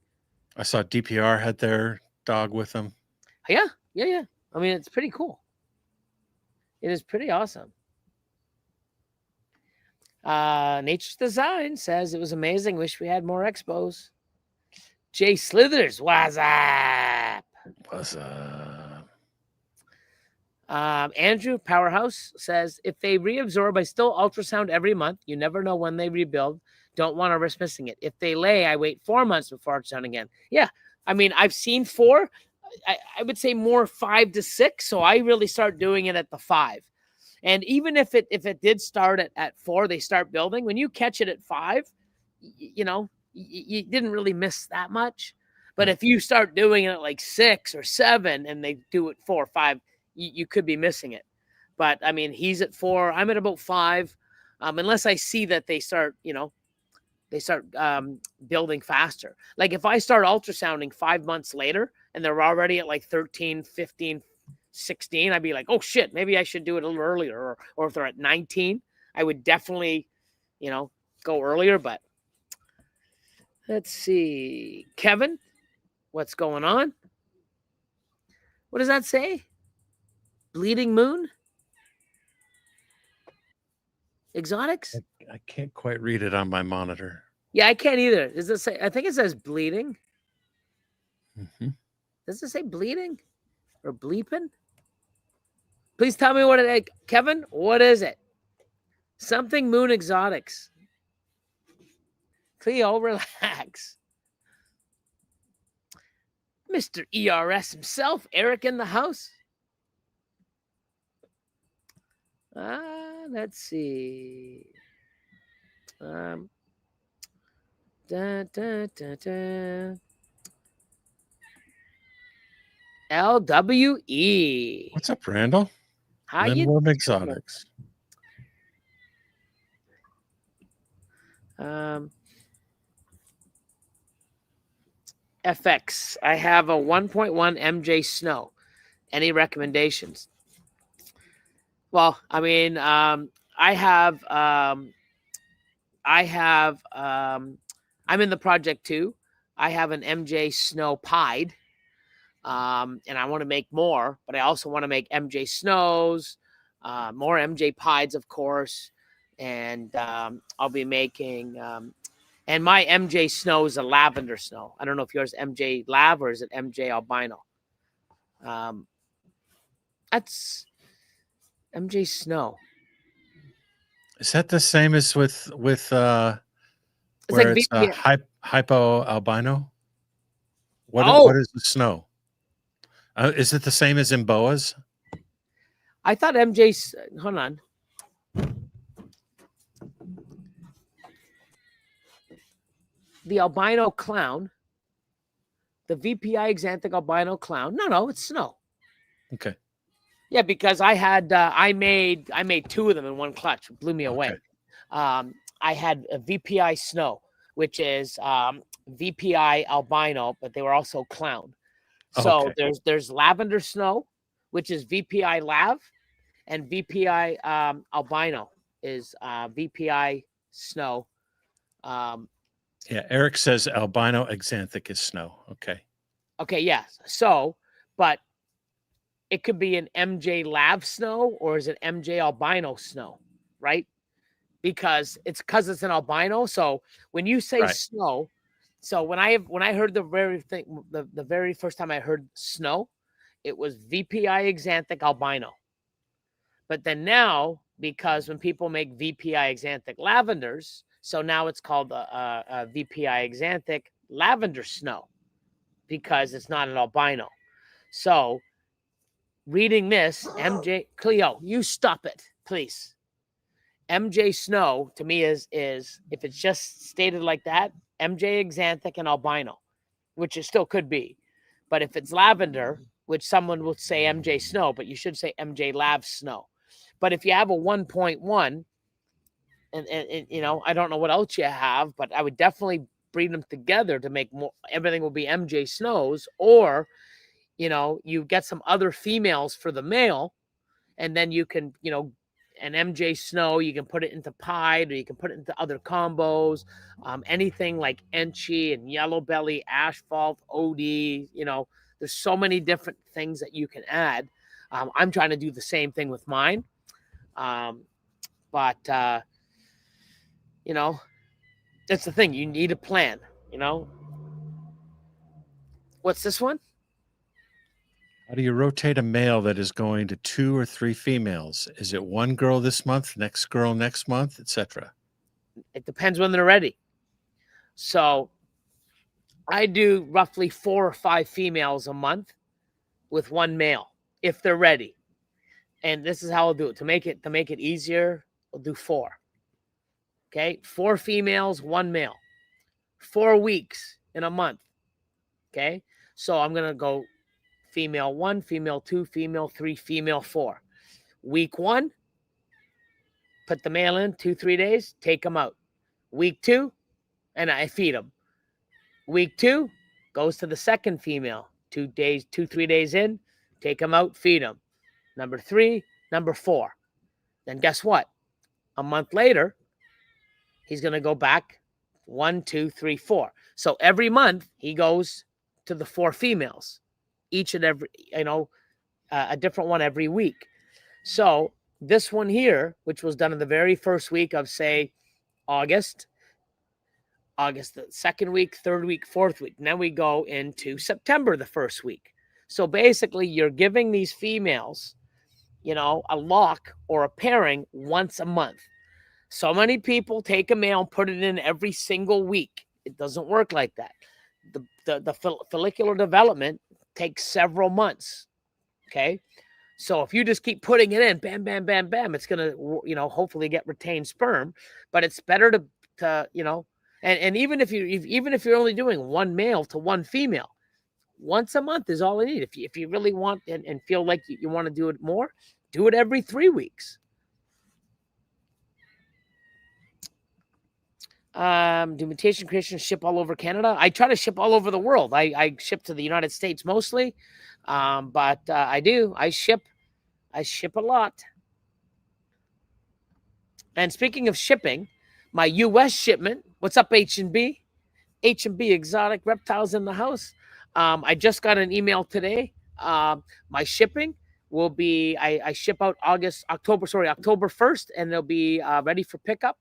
I saw DPR had their dog with them. Yeah. I mean, it's pretty cool. It is pretty awesome. Nature's Design says it was amazing. Wish we had more expos. Jay Slithers, what's up? What's up? Andrew Powerhouse says if they reabsorb, I still ultrasound every month. You never know when they rebuild. Don't want to risk missing it. If they lay, I wait 4 months before ultrasound again. Yeah, I mean, I've seen 4. I would say more 5 to 6. So I really start doing it at the 5. And even if it did start at 4, they start building. When you catch it at 5, you didn't really miss that much. But if you start doing it at like 6 or 7 and they do it 4 or 5, you could be missing it. But I mean, he's at 4. I'm at about 5. Unless I see that they start, building faster. Like if I start ultrasounding 5 months later and they're already at like 13, 15, 16, I'd be like, oh shit, maybe I should do it a little earlier. Or if they're at 19, I would definitely, go earlier. But let's see. Kevin, what's going on? What does that say? Bleeding Moon? Exotics? I can't quite read it on my monitor. Yeah, I can't either. Does it say? I think it says bleeding. Mm-hmm. Does it say bleeding or bleeping? Please tell me what it is. Kevin, what is it? Something Moon Exotics. Cleo, relax. Mr. ERS himself, Eric in the house. Let's see. Da, da, da, da. LWE. What's up, Randall? How you Lindworm doing? Exotics. FX. I have a 1.1 MJ Snow. Any recommendations? Well, I mean, I'm in the project too. I have an MJ Snow Pied, and I want to make more, but I also want to make MJ Snows, more MJ Pieds, of course, and I'll be making. And my MJ Snow is a lavender snow. I don't know if yours is MJ Lav or is it MJ Albino. That's MJ Snow. Is that the same as with It's where like it's hypo albino? Oh. What is the snow? Is it the same as in boas? I thought MJ's. Hold on. The albino clown, the VPI exanthic albino clown. No, it's snow. Okay. Yeah, because I had I made 2 of them in one clutch. It blew me away. Okay. I had a VPI snow, which is VPI albino, but they were also clown. So Okay. there's lavender snow, which is VPI lav, and VPI albino is VPI snow. Yeah, Eric says albino exanthic is snow. Okay. Okay, yes. So, but it could be an MJ Lav snow or is it MJ albino snow, right? Because it's an albino. So when you say snow, so when I heard the very first time I heard snow, it was VPI exanthic albino. But then now, because when people make VPI exanthic lavenders, so now it's called a VPI exanthic lavender snow because it's not an albino. So reading this, MJ Cleo, you stop it, please. MJ Snow to me is if it's just stated like that, MJ exanthic and albino, which it still could be. But if it's lavender, which someone will say MJ Snow, but you should say MJ Lav Snow. But if you have a 1.1, and you know, I don't know what else you have, but I would definitely breed them together to make more. Everything will be MJ Snows, or you know, you get some other females for the male, and then you can, you know, an MJ Snow, you can put it into pied, or you can put it into other combos, anything like Enchi and Yellow Belly, Asphalt, OD. You know, there's so many different things that you can add. I'm trying to do the same thing with mine, but you know, that's the thing. You need a plan. You know, what's this one? How do you rotate a male that is going to 2 or 3 females? Is it one girl this month, next girl next month, etc.? It depends when they're ready. So I do roughly 4 or 5 females a month with one male if they're ready. And this is how I'll do it. To make it easier, I'll do 4. Okay? 4 females, 1 male. 4 weeks in a month. Okay? So I'm going to go female 1, female 2, female 3, female 4. Week 1, put the male in 2-3 days, take them out. Week 2, and I feed them. Week 2 goes to the second female. 2-3 days in, take them out, feed them. Number 3, number 4. Then guess what? A month later, he's going to go back 1, 2, 3, 4. So every month he goes to the 4 females, each and every, you know, a different one every week. So this one here, which was done in the very first week of, say, August, the second week, third week, fourth week. And then we go into September, the first week. So basically you're giving these females, you know, a lock or a pairing once a month. So many people take a male and put it in every single week. It doesn't work like that. The follicular development takes several months. Okay. So if you just keep putting it in, bam, bam, bam, bam, it's going to, you know, hopefully get retained sperm. But it's better to you know, and even if you're only doing one male to one female, once a month is all I need. If you really want and feel like you want to do it more, do it every 3 weeks. Do Mutation Creations ship all over Canada? I try to ship all over the world. I ship to the United States mostly, but I ship a lot. And speaking of shipping, my U.S. shipment. What's up, H&B? H&B Exotic Reptiles in the house. I just got an email today. My shipping will be, I ship out October 1st, and they'll be ready for pickup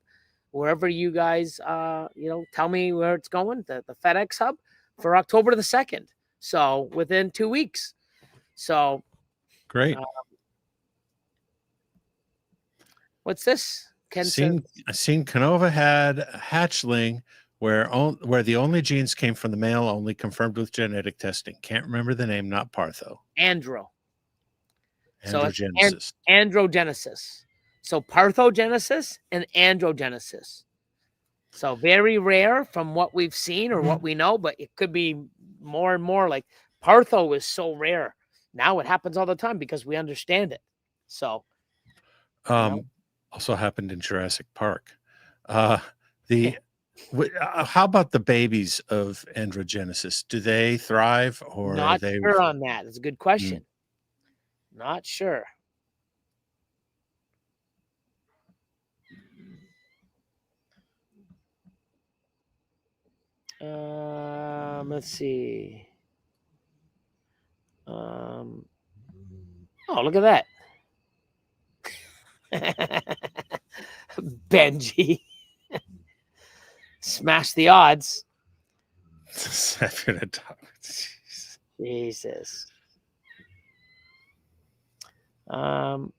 wherever you guys, you know, tell me where it's going, the FedEx hub for October the 2nd. So within 2 weeks. So great. What's this? I seen Canova had a hatchling where the only genes came from the male, only confirmed with genetic testing. Can't remember the name, not Partho. Androgenesis. Androgenesis. So androgenesis. So parthogenesis and androgenesis. So very rare from what we've seen or what we know, but it could be more and more. Like partho is so rare. Now it happens all the time because we understand it. So also happened in Jurassic Park. How about the babies of androgenesis? Do they thrive or not are they sure on that? It's a good question. Not sure. Let's see. Oh, look at that. Benji. Smash the odds. Jesus. How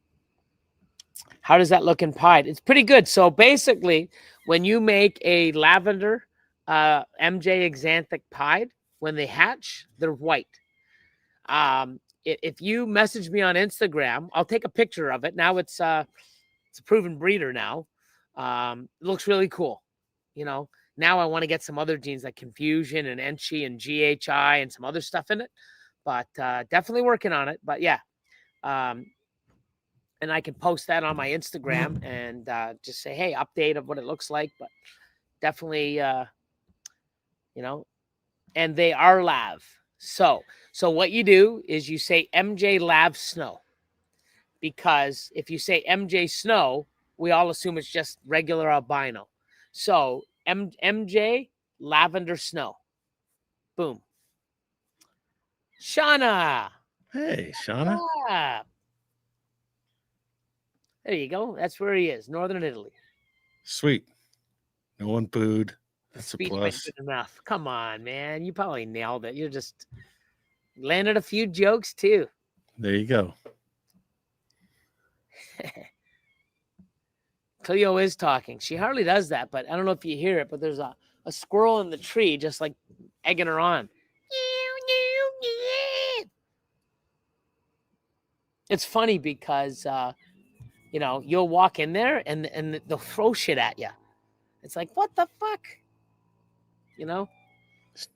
does that look in pied? It's pretty good. So basically, when you make a lavender MJ exanthic pied, when they hatch, they're white. If you message me on Instagram, I'll take a picture of it. Now it's a proven breeder now. It looks really cool. You know, now I want to get some other genes like Confusion and Enchi and GHI and some other stuff in it. But definitely working on it. But yeah. And I can post that on my Instagram and just say, hey, update of what it looks like. But definitely, you know, and they are lav. So what you do is you say MJ Lav Snow, because if you say MJ Snow, we all assume it's just regular albino. So MJ Lavender Snow. Boom. Shauna. Hey, Shauna. Yeah. There you go. That's where he is, Northern Italy. Sweet. No one booed. That's a Speech plus. good enough. Come on, man. You probably nailed it. You just landed a few jokes too. There you go. Cleo is talking. She hardly does that, but I don't know if you hear it, but there's a squirrel in the tree just like egging her on. It's funny because you know, you'll walk in there and they'll throw shit at you. It's like, what the fuck? You know?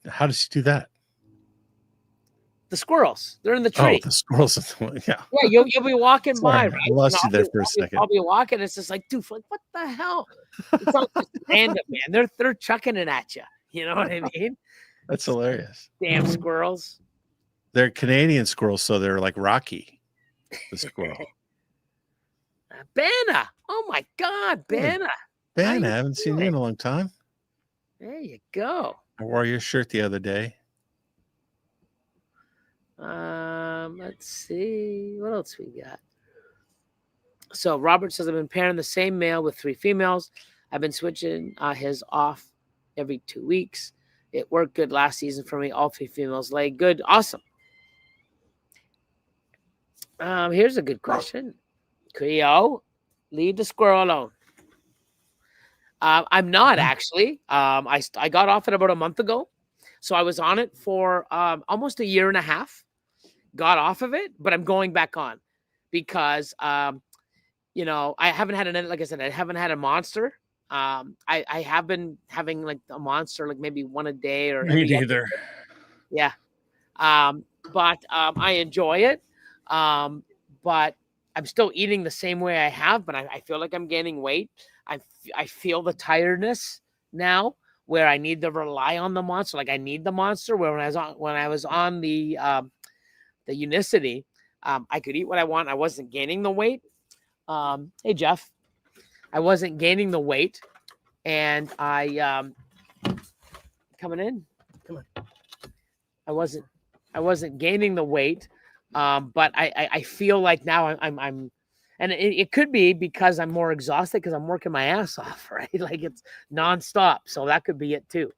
How does she do that? The squirrels. They're in the tree. Oh, the squirrels. Yeah. Yeah, you'll be walking by, right? I lost you there for a second. I'll be walking. It's just like, dude, like, what the hell? It's all just random, man. They're chucking it at you. You know what I mean? That's hilarious. Damn squirrels. They're Canadian squirrels, so they're like Rocky, the squirrel. Banna. Oh my God, Banna. Banna, I haven't seen you in a long time. There you go. I wore your shirt the other day. Let's see what else we got. So Robert says, I've been pairing the same male with 3 females. I've been switching his off every 2 weeks. It worked good last season for me. All 3 females lay good. Awesome. Here's a good question. Cleo, leave the squirrel alone. I'm not actually. I got off it about a month ago. So I was on it for almost a year and a half. got off of it, but I'm going back on because, you know, I haven't had like I said, I haven't had a monster. I have been having like a monster, like maybe one a day or Me every other neither. day. Yeah. But I enjoy it. But I'm still eating the same way I have, but I feel like I'm gaining weight. I feel the tiredness now where I need to rely on the monster. Like I need the monster where when I was on the Unicity, I could eat what I want. I wasn't gaining the weight. Hey Jeff, I wasn't gaining the weight, and I coming in. Come on. I wasn't gaining the weight, but I feel like now I'm and it could be because I'm more exhausted because I'm working my ass off, right? Like it's nonstop, so that could be it too.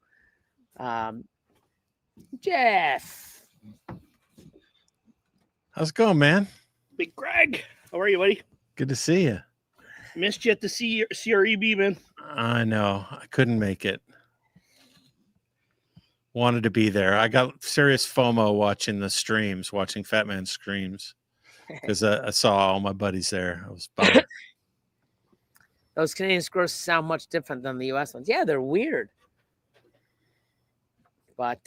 Jeff, How's it going, man? Big Greg, how are you, buddy? Good to see you. Missed you at the CREB, man. I know. I couldn't make it. Wanted to be there. I got serious FOMO watching the streams, watching Fat Man streams, because I saw all my buddies there. I was bummed. those Canadian squirrels sound much different than the U.S. ones. Yeah, they're weird. But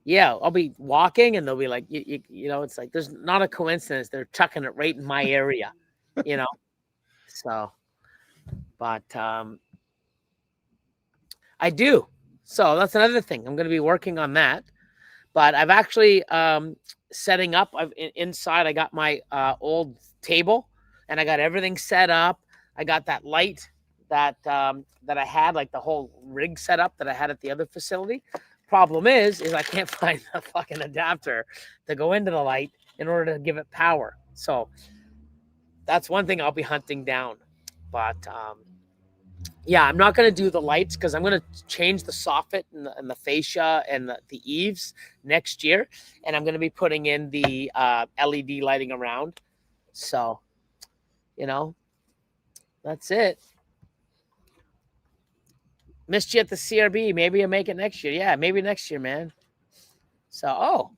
yeah, I'll be walking and they'll be like, you know, it's like there's not a coincidence. They're chucking it right in my area, you know. So, but I do. So that's another thing. I'm going to be working on that. But I've actually setting up. Inside. I got my old table, and I got everything set up. I got that light that that I had, like the whole rig set up that I had at the other facility. Problem is I can't find the fucking adapter to go into the light in order to give it power. So that's one thing I'll be hunting down. But yeah, I'm not going to do the lights because I'm going to change the soffit and the fascia and the eaves next year. And I'm going to be putting in the LED lighting around. So, you know, that's it. Missed you at the CRB. Maybe I'll make it next year. Yeah, maybe next year, man. So,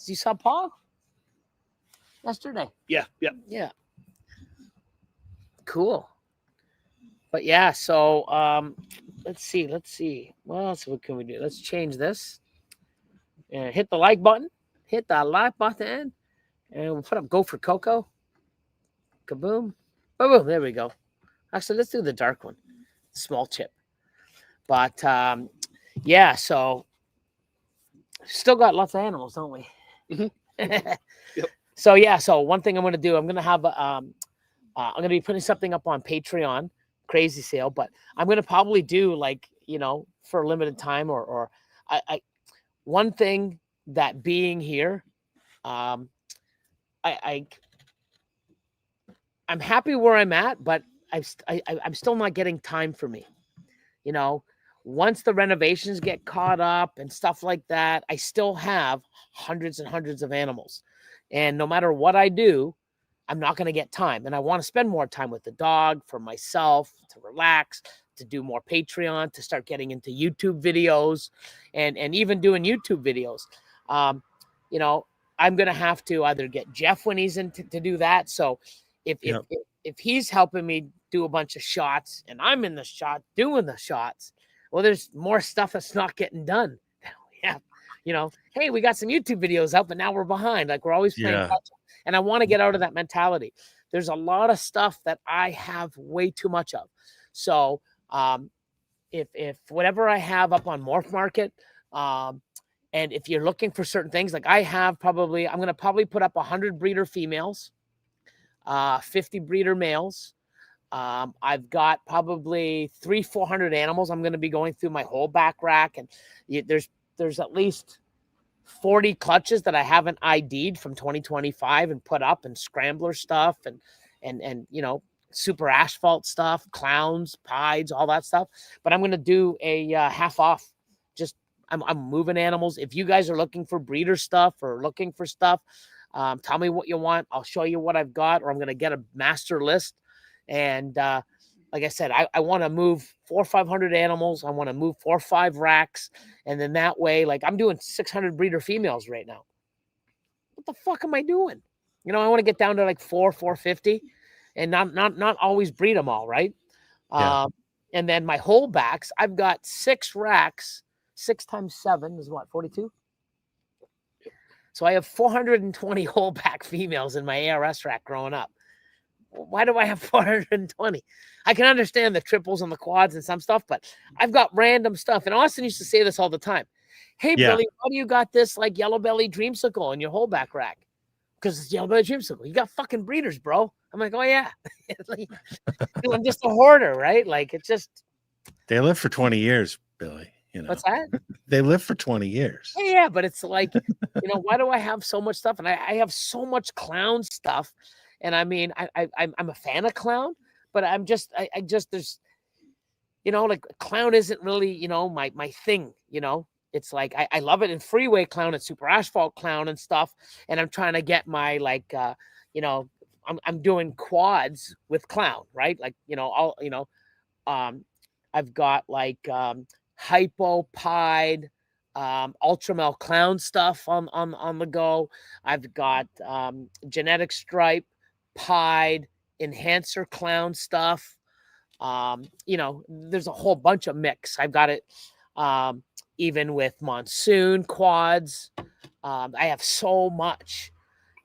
you saw Paul yesterday? Yeah. Yeah. Cool. But yeah, so let's see. What else can we do? Let's change this. And hit the like button. Hit the like button. And we'll put up Go for Coco. Kaboom. Boom. There we go. Actually, let's do the dark one. Small chip. But yeah, so still got lots of animals, don't we? Mm-hmm. Yep. So yeah, so one thing I'm going to do, I'm going to have I'm going to be putting something up on Patreon, crazy sale, but I'm going to probably do like, you know, for a limited time or I one thing that being here, I'm happy where I'm at, but I'm still not getting time for me. You know, once the renovations get caught up and stuff like that, I still have hundreds and hundreds of animals. And no matter what I do, I'm not going to get time. And I want to spend more time with the dog, for myself, to relax, to do more Patreon, to start getting into YouTube videos and even doing YouTube videos. You know, I'm going to have to either get Jeff when he's in to do that. So if he's helping me do a bunch of shots and I'm in the shot doing the shots, well, there's more stuff that's not getting done. Yeah. You know, hey, we got some YouTube videos up, but now we're behind. Like we're always playing catch up. And I want to get out of that mentality. There's a lot of stuff that I have way too much of. So if whatever I have up on Morph Market, and if you're looking for certain things, like I'm going to probably put up 100 breeder females, 50 breeder males. I've got probably 300-400 animals. I'm going to be going through my whole back rack, and there's at least 40 clutches that I haven't ID'd from 2025 and put up, and scrambler stuff and you know, super asphalt stuff, clowns, pieds, all that stuff. But I'm going to do a half off. Just I'm moving animals. If you guys are looking for breeder stuff or looking for stuff, tell me what you want. I'll show you what I've got, or I'm going to get a master list and like I said, I want to move 400 or 500 animals. I want to move 4 or 5 racks. And then that way, like I'm doing 600 breeder females right now. What the fuck am I doing? You know, I want to get down to like 450 and not always breed them all, right? Yeah. And then my holdbacks, I've got 6 racks. 6 times 7 is what, 42? So I have 420 holdback females in my ARS rack growing up. Why do I have 420? I can understand the triples and the quads and some stuff, but I've got random stuff. And Austin used to say this all the time. Hey, Yeah. Billy, why do you got this like yellow belly dreamsicle in your holdback rack? Because it's yellow belly dreamsicle. You got fucking breeders, bro. I'm like, oh yeah. Like, dude, I'm just a hoarder, right? Like it's just. They live for 20 years, Billy. You know, What's that? they live for 20 years. Yeah, but it's like, you know, why do I have so much stuff? And I have so much clown stuff. And I mean, I'm a fan of clown, but I'm just, I just, there's, you know, like clown isn't really, you know, my thing, you know. It's like, I love it in freeway clown and super asphalt clown and stuff. And I'm trying to get my, like, you know, I'm doing quads with clown, right? Like, you know, all, you know, I've got like, hypo pied ultramel clown stuff on the go. I've got genetic stripe pied enhancer clown stuff. You know, there's a whole bunch of mix. I've got it even with monsoon quads. I have so much,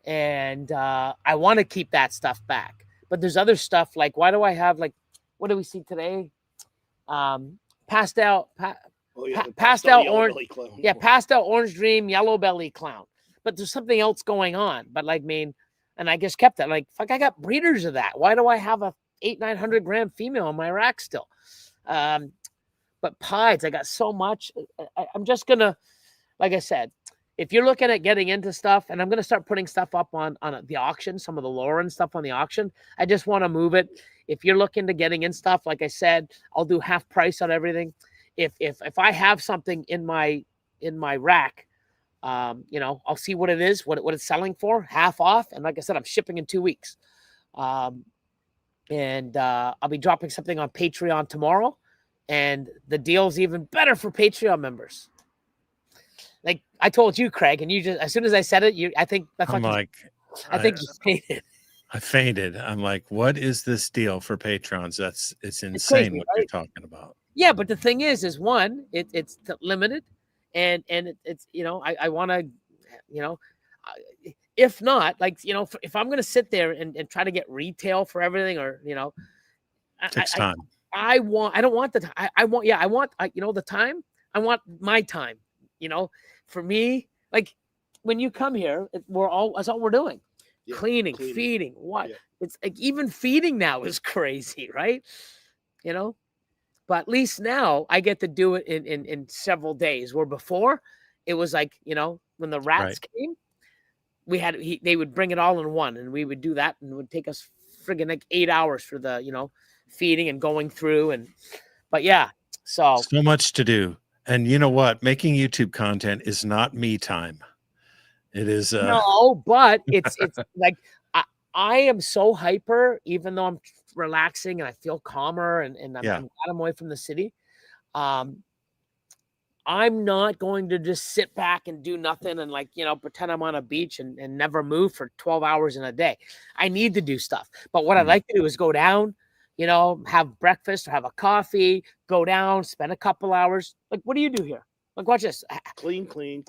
and I want to keep that stuff back, but there's other stuff like, why do I have, like, what do we see today? Pastel orange, yeah, pastel orange dream, yellow belly clown. But there's something else going on. But like, I mean, and I just kept it. Like, fuck, I got breeders of that. Why do I have a 800-900 gram female in my rack still? But pieds, I got so much. I'm just gonna, like I said, if you're looking at getting into stuff, and I'm gonna start putting stuff up on the auction, some of the lower end stuff on the auction. I just want to move it. If you're looking to getting in stuff, like I said, I'll do half price on everything. If I have something in my rack, you know, I'll see what it is, what it's selling for, half off. And like I said, I'm shipping in 2 weeks. And I'll be dropping something on Patreon tomorrow. And the deal's even better for Patreon members. Like I told you, Craig, and you just, as soon as I said it, I think you fainted. I fainted. I'm like, what is this deal for patrons? It's insane, crazy, what right? you're talking about. Yeah, but the thing is one, it's limited, and it's, you know, I want to, you know, if not, like, you know, if I'm going to sit there and try to get retail for everything, or, you know, Takes time. I don't want the time. I want you know, the time. I want my time, you know, for me, like when you come here, that's all we're doing. Yeah, cleaning, feeding, what? Yeah. It's like even feeding now is crazy, right? You know, but at least now I get to do it in several days, where before it was like, you know, when the rats came, they would bring it all in one, and we would do that, and it would take us friggin' like 8 hours for the, you know, feeding and going through. And but yeah, so much to do. And you know what? Making YouTube content is not me time. It is no, but it's like I am so hyper, even though I'm relaxing and I feel calmer, and I'm glad I'm away from the city. I'm not going to just sit back and do nothing and, like, you know, pretend I'm on a beach and never move for 12 hours in a day. I need to do stuff. But what I like to do is go down, you know, have breakfast or have a coffee, go down, spend a couple hours. Like, what do you do here? Like, watch this. Clean. No, clean,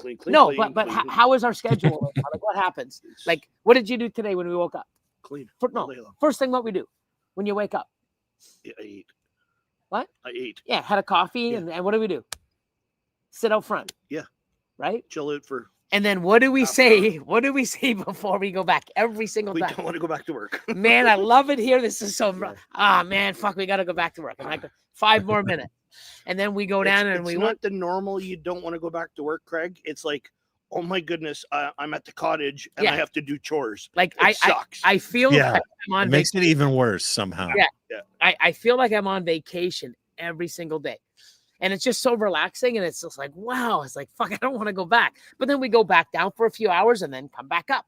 but clean. How is our schedule? Like, what happens? Like, what did you do today when we woke up? Clean. First thing what we do when you wake up? Yeah, I ate. What? I ate. Yeah, had a coffee, and what do we do? Sit out front. Yeah. Right? Chill out for. And then what do we say? What do we say before we go back? Every single time. We don't want to go back to work. Man, I love it here. This is so. Man, fuck, we got to go back to work. I'm like 5 more minutes. And then we go down and we want the normal. You don't want to go back to work, Craig. It's like, oh my goodness, I'm at the cottage and I have to do chores. Like, it sucks. I feel like I'm on. It makes it even worse somehow. Yeah. I feel like I'm on vacation every single day. And it's just so relaxing. And it's just like, wow, it's like, fuck, I don't want to go back. But then we go back down for a few hours and then come back up,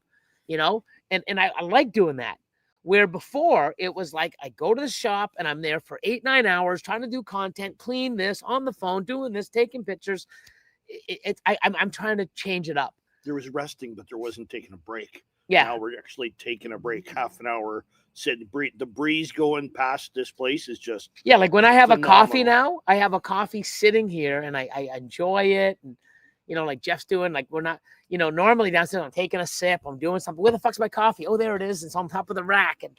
you know? And I like doing that. Where before it was like I go to the shop and I'm there for 8-9 hours trying to do content, clean this on the phone, doing this, taking pictures. I'm trying to change it up. There was resting, but there wasn't taking a break. Yeah. Now we're actually taking a break, half an hour. Sitting, the breeze going past this place is just like when I have phenomenal. a coffee now, I have a coffee sitting here and I enjoy it. And like Jeff's doing, like we're not, normally downstairs I'm taking a sip, I'm doing something. Where the fuck's my coffee? Oh, there it is. It's on top of the rack. And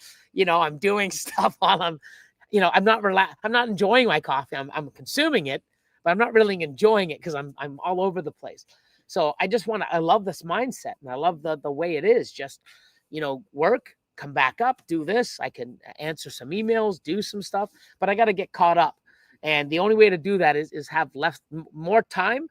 I'm doing stuff while I'm not I'm not enjoying my coffee. I'm consuming it, but I'm not really enjoying it because I'm all over the place. So I love this mindset, and I love the way it is. Just, work, come back up, do this. I can answer some emails, do some stuff, but I got to get caught up. And the only way to do that is have more time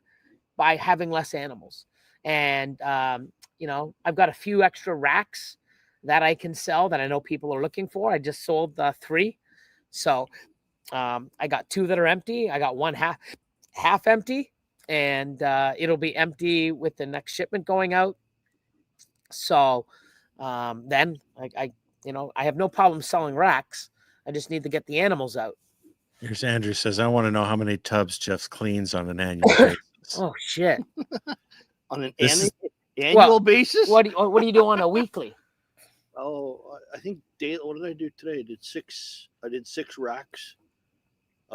by having less animals. And, I've got a few extra racks that I can sell that I know people are looking for. I just sold 3. So I got 2 that are empty. I got 1 half empty, and it'll be empty with the next shipment going out. So then I have no problem selling racks. I just need to get the animals out. Here's Andrew says, I want to know how many tubs Jeff cleans on an annual basis. Oh shit! On an annual basis? What do you do on a weekly? Oh, I think what did I do today? I did 6 racks.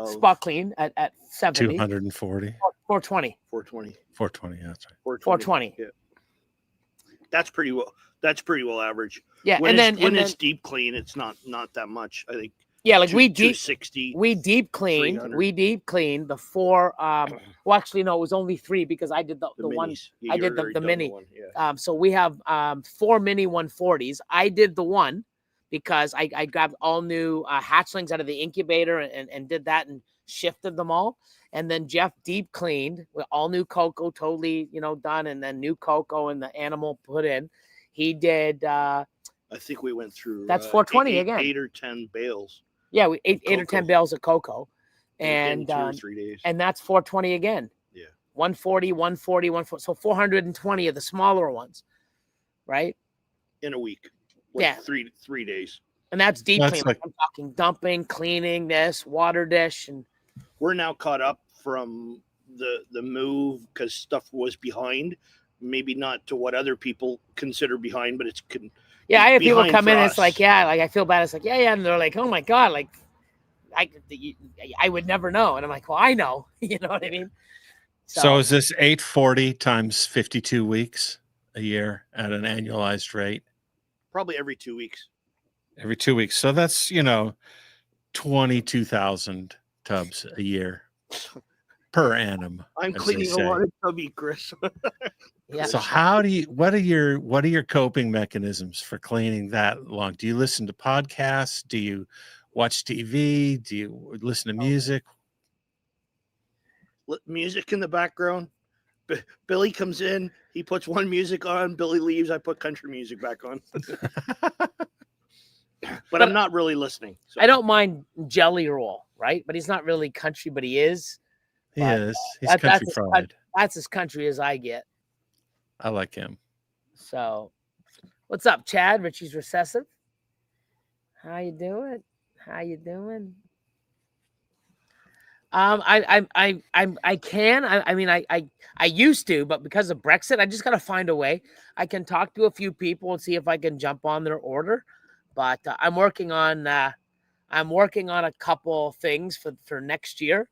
Spot clean at 70. 240. 420. 420. 420, yeah, that's right. 420. Yeah. That's pretty well average. Yeah, when and it's deep clean, it's not that much. I think. Yeah, like we 260. We deep cleaned the 4. Well, actually, no, it was only 3 because I did the one. Yeah, I did the mini. One, yeah. So we have 4 mini 140s. I did the one because I grabbed all new hatchlings out of the incubator and did that and shifted them all. And then Jeff deep cleaned with all new cocoa, totally done, and then new cocoa and the animal put in. He did. I think we went through. That's 420 again. 8 or 10 bales. Yeah, we 8 or 10 bales of cocoa, in and 2 or 3 days. And that's 420 again. Yeah. 140, 140, 140. So 420 of the smaller ones, right? In a week. Yeah. 3 days. And that's deep cleaning. Like, I'm talking dumping, cleaning this, water dish, and we're now caught up from the move because stuff was behind. Maybe not to what other people consider behind, but it's yeah, I have people come in. Us. It's like, yeah, like I feel bad. It's like, yeah, and they're like, oh my god, like I would never know, and I'm like, well, I know, you know what I mean? So is this 840 times 52 weeks a year at an annualized rate? Probably every 2 weeks. Every 2 weeks. So that's 22,000 tubs a year per annum. I'm cleaning a lot of tubby, Chris. Yeah. So what are your coping mechanisms for cleaning that long? Do you listen to podcasts? Do you watch TV? Do you listen to music? Music in the background. Billy comes in, he puts one music on, Billy leaves, I put country music back on. But I'm not really listening. So. I don't mind Jelly Roll, right? But he's not really country, but he is. He is. He's country fried. That's as country as I get. I like him. So, what's up, Chad? Richie's Recessive. How you doing? I used to, but because of Brexit, I just got to find a way. I can talk to a few people and see if I can jump on their order. But I'm working on a couple things for next year.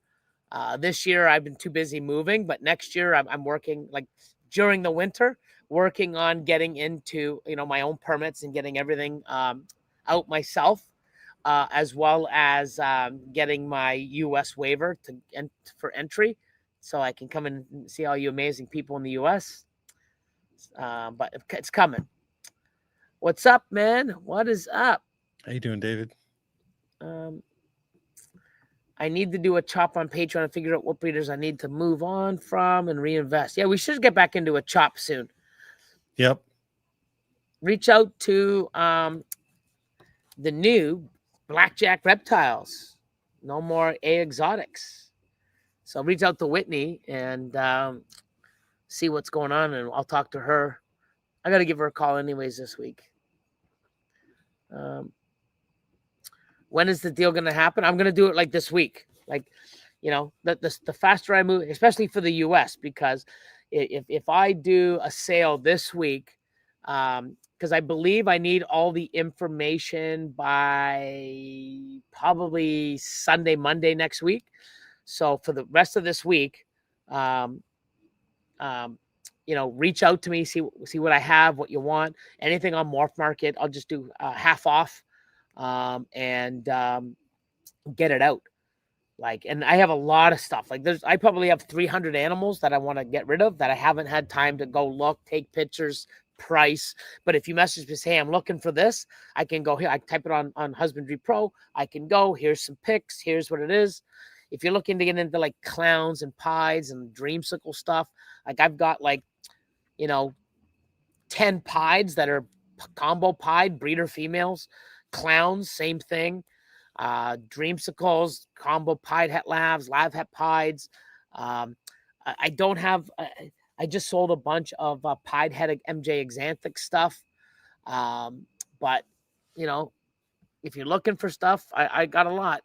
This year I've been too busy moving, but next year I'm working like during the winter, working on getting into my own permits and getting everything out myself, as well as getting my U.S. waiver for entry, so I can come and see all you amazing people in the U.S. But it's coming. What's up, man? What is up? How you doing, David? I need to do a chop on Patreon and figure out what breeders I need to move on from and reinvest. Yeah, we should get back into a chop soon. Yep. Reach out to the new Blackjack Reptiles. No more exotics. So reach out to Whitney and see what's going on, and I'll talk to her. I got to give her a call anyways this week. When is the deal going to happen? I'm going to do it like this week. Like, the faster I move, especially for the US, because if I do a sale this week, because I believe I need all the information by probably Sunday, Monday next week. So for the rest of this week, reach out to me, see what I have, what you want. Anything on Morph Market, I'll just do half off, and get it out. And I have a lot of stuff. I probably have 300 animals that I want to get rid of that I haven't had time to go look, take pictures, price. But if you message me, say, hey, I'm looking for this, I can go here. I type it on Husbandry.PRO. I can go, here's some pics. Here's what it is. If you're looking to get into like clowns and pies and dreamsicle stuff, I've got 10 pieds that are combo pied, breeder females. Clowns, same thing. Dreamsicles, combo pied het lavs, lav het pieds. I don't have, I just sold a bunch of pied het MJ Exanthic stuff. But, if you're looking for stuff, I got a lot.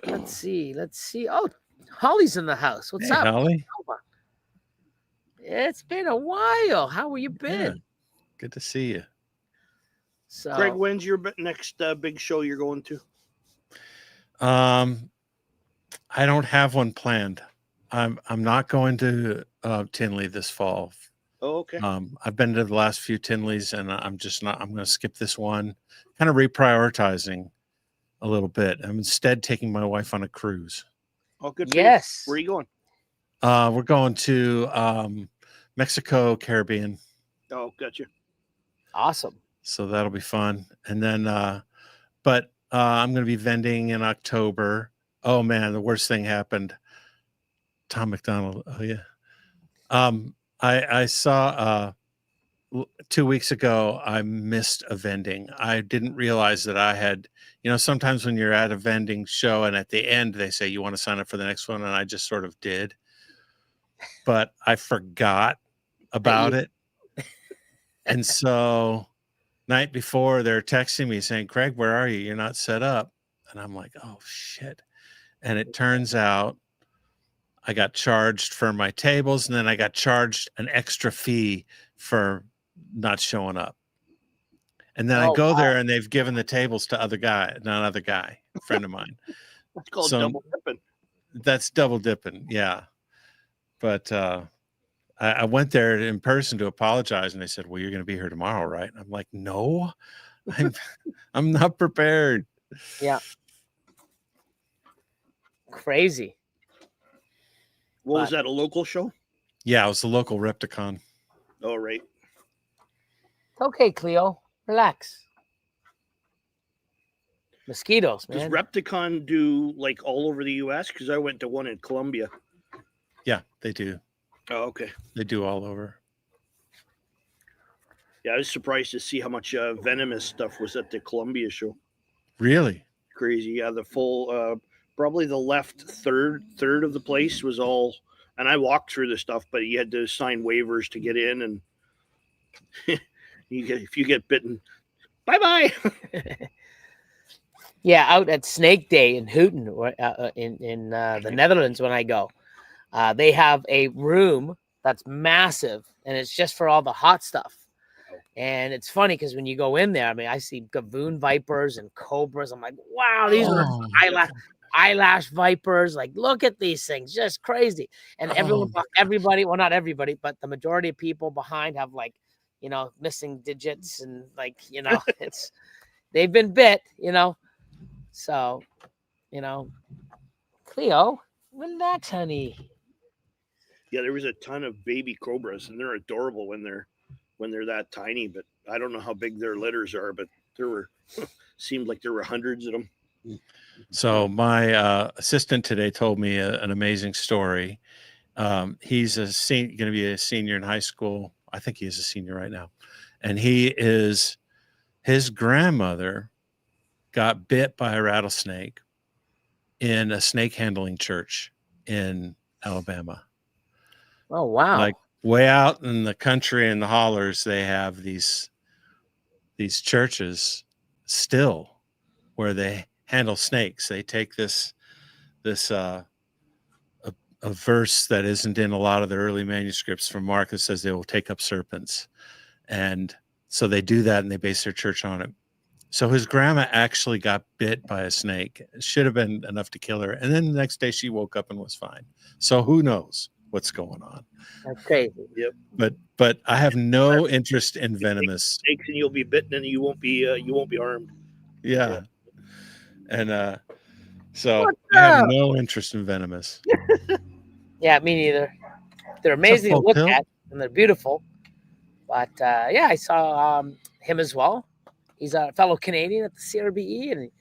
Let's see. Oh, Holly's in the house. What's up, Holly? It's been a while. How have you been? Yeah. Good to see you. So, Craig, when's your next big show you're going to? I don't have one planned. I'm not going to Tinley this fall. Oh, okay. I've been to the last few Tinleys, and I'm going to skip this one. Kind of reprioritizing a little bit. I'm instead taking my wife on a cruise. Oh, good. Yes. Where are you going? We're going to Mexico, Caribbean. Oh, gotcha. Awesome. So that'll be fun. And then, but I'm going to be vending in October. Oh man, the worst thing happened. Tom McDonald. Oh yeah. I saw 2 weeks ago, I missed a vending. I didn't realize that I had, sometimes when you're at a vending show and at the end they say you want to sign up for the next one, and I just sort of did, but I forgot about it. And so night before, they're texting me saying, Craig, where are you? You're not set up. And I'm like, oh shit. And it turns out I got charged for my tables, and then I got charged an extra fee for not showing up. And then I go there, and they've given the tables to another guy, a friend of mine. That's called double dipping. That's double dipping. Yeah. But I went there in person to apologize, and they said, well, you're going to be here tomorrow, right? And I'm like, no, I'm not prepared. Yeah. Crazy. Was that, a local show? Yeah, it was the local Repticon. Oh, right. Okay, Cleo, relax. Mosquitoes, man. Does Repticon do like all over the U.S.? Because I went to one in Colombia. Yeah, they do. Oh, okay. They do all over. Yeah, I was surprised to see how much venomous stuff was at the Colombia show. Really? Crazy. Yeah, the full, probably the left third of the place was all, and I walked through the stuff, but you had to sign waivers to get in, and if you get bitten, bye-bye. Yeah, out at Snake Day in Hooten, in the Netherlands, when I go, they have a room that's massive, and it's just for all the hot stuff. And it's funny because when you go in there, I mean, I see gavoon vipers and cobras. I'm like, wow, these are eyelash vipers. Like, look at these things, just crazy. And everybody, well, not everybody, but the majority of people behind have missing digits, and it's they've been bit, So, Cleo, relax, honey. Yeah, there was a ton of baby cobras, and they're adorable when they're that tiny. But I don't know how big their litters are, but seemed like there were hundreds of them. So my assistant today told me an amazing story. He's going to be a senior in high school. I think he is a senior right now, and his grandmother got bit by a rattlesnake in a snake handling church in Alabama. Oh, wow. way out in the country in the hollers, they have these churches still where they handle snakes. They take this a verse that isn't in a lot of the early manuscripts from Mark that says they will take up serpents. And so they do that and they base their church on it. So his grandma actually got bit by a snake. It should have been enough to kill her. And then the next day she woke up and was fine. So who knows what's going on? That's crazy. Yep. But I have no interest in venomous Snakes, and you'll be bitten, and you won't be harmed. Yeah. And so What's I have up? no interest in venomous. Yeah, me neither. They're amazing to full look tilt. at, and they're beautiful. But yeah, I saw him as well. He's a fellow Canadian at the CRBE, and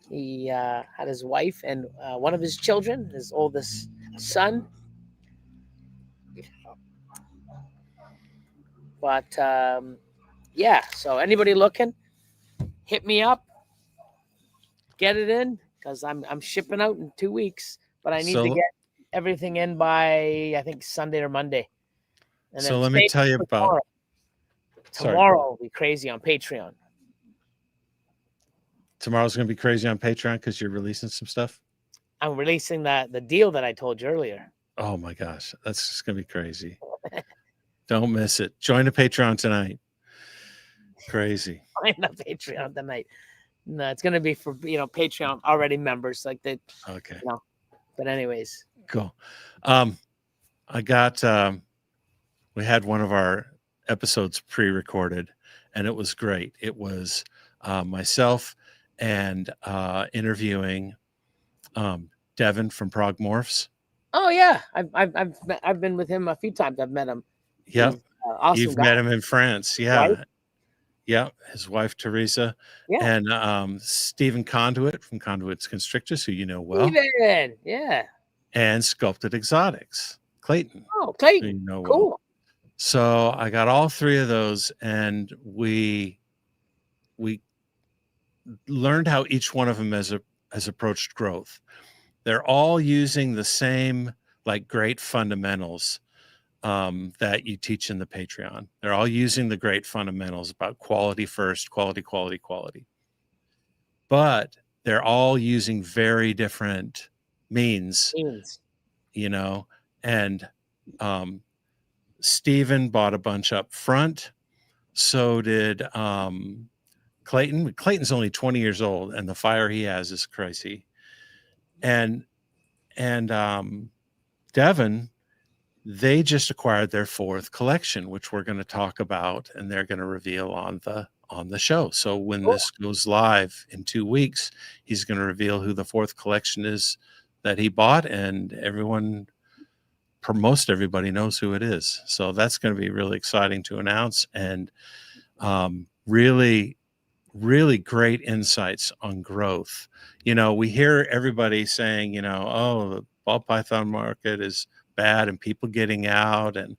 he had his wife and one of his children, his oldest son. But yeah, so anybody looking, hit me up. Get it in, because I'm shipping out in 2 weeks, but I need to get everything in by, I think, Sunday or Monday. And So let me tell you about tomorrow will be crazy on Patreon. Tomorrow's going to be crazy on Patreon because you're releasing some stuff. I'm releasing the deal that I told you earlier. Oh my gosh, that's just going to be crazy. Don't miss it. Join the Patreon tonight. Crazy. Find the Patreon tonight. No, it's going to be for Patreon already members, like that. Okay. But anyways, cool. I got we had one of our episodes pre-recorded, and it was great. It was myself and interviewing Devin from Progmorphs. oh yeah, I've been with him a few times. I've met him. Yep. He's, awesome You've guy. met him in France. Yeah. Right? Yeah. His wife, Teresa. Yeah. And Stephen Conduit from Conduit's Constrictus, who you know well. Steven, yeah. And Sculpted Exotics, Clayton. Oh, who Clayton. you know Cool. well. So I got all three of those, and we learned how each one of them has approached growth. They're all using the same great fundamentals that you teach in the Patreon. They're all using the great fundamentals about quality first, quality. But they're all using very different means, and Stephen bought a bunch up front. So did Clayton. Clayton's only 20 years old, and the fire he has is crazy. And Devin, they just acquired their fourth collection, which we're going to talk about, and they're going to reveal on the show. So when this goes live in 2 weeks, he's going to reveal who the fourth collection is that he bought, and most everybody knows who it is. So that's going to be really exciting to announce, and really, really great insights on growth. We hear everybody saying, oh, the ball python market is bad and people getting out and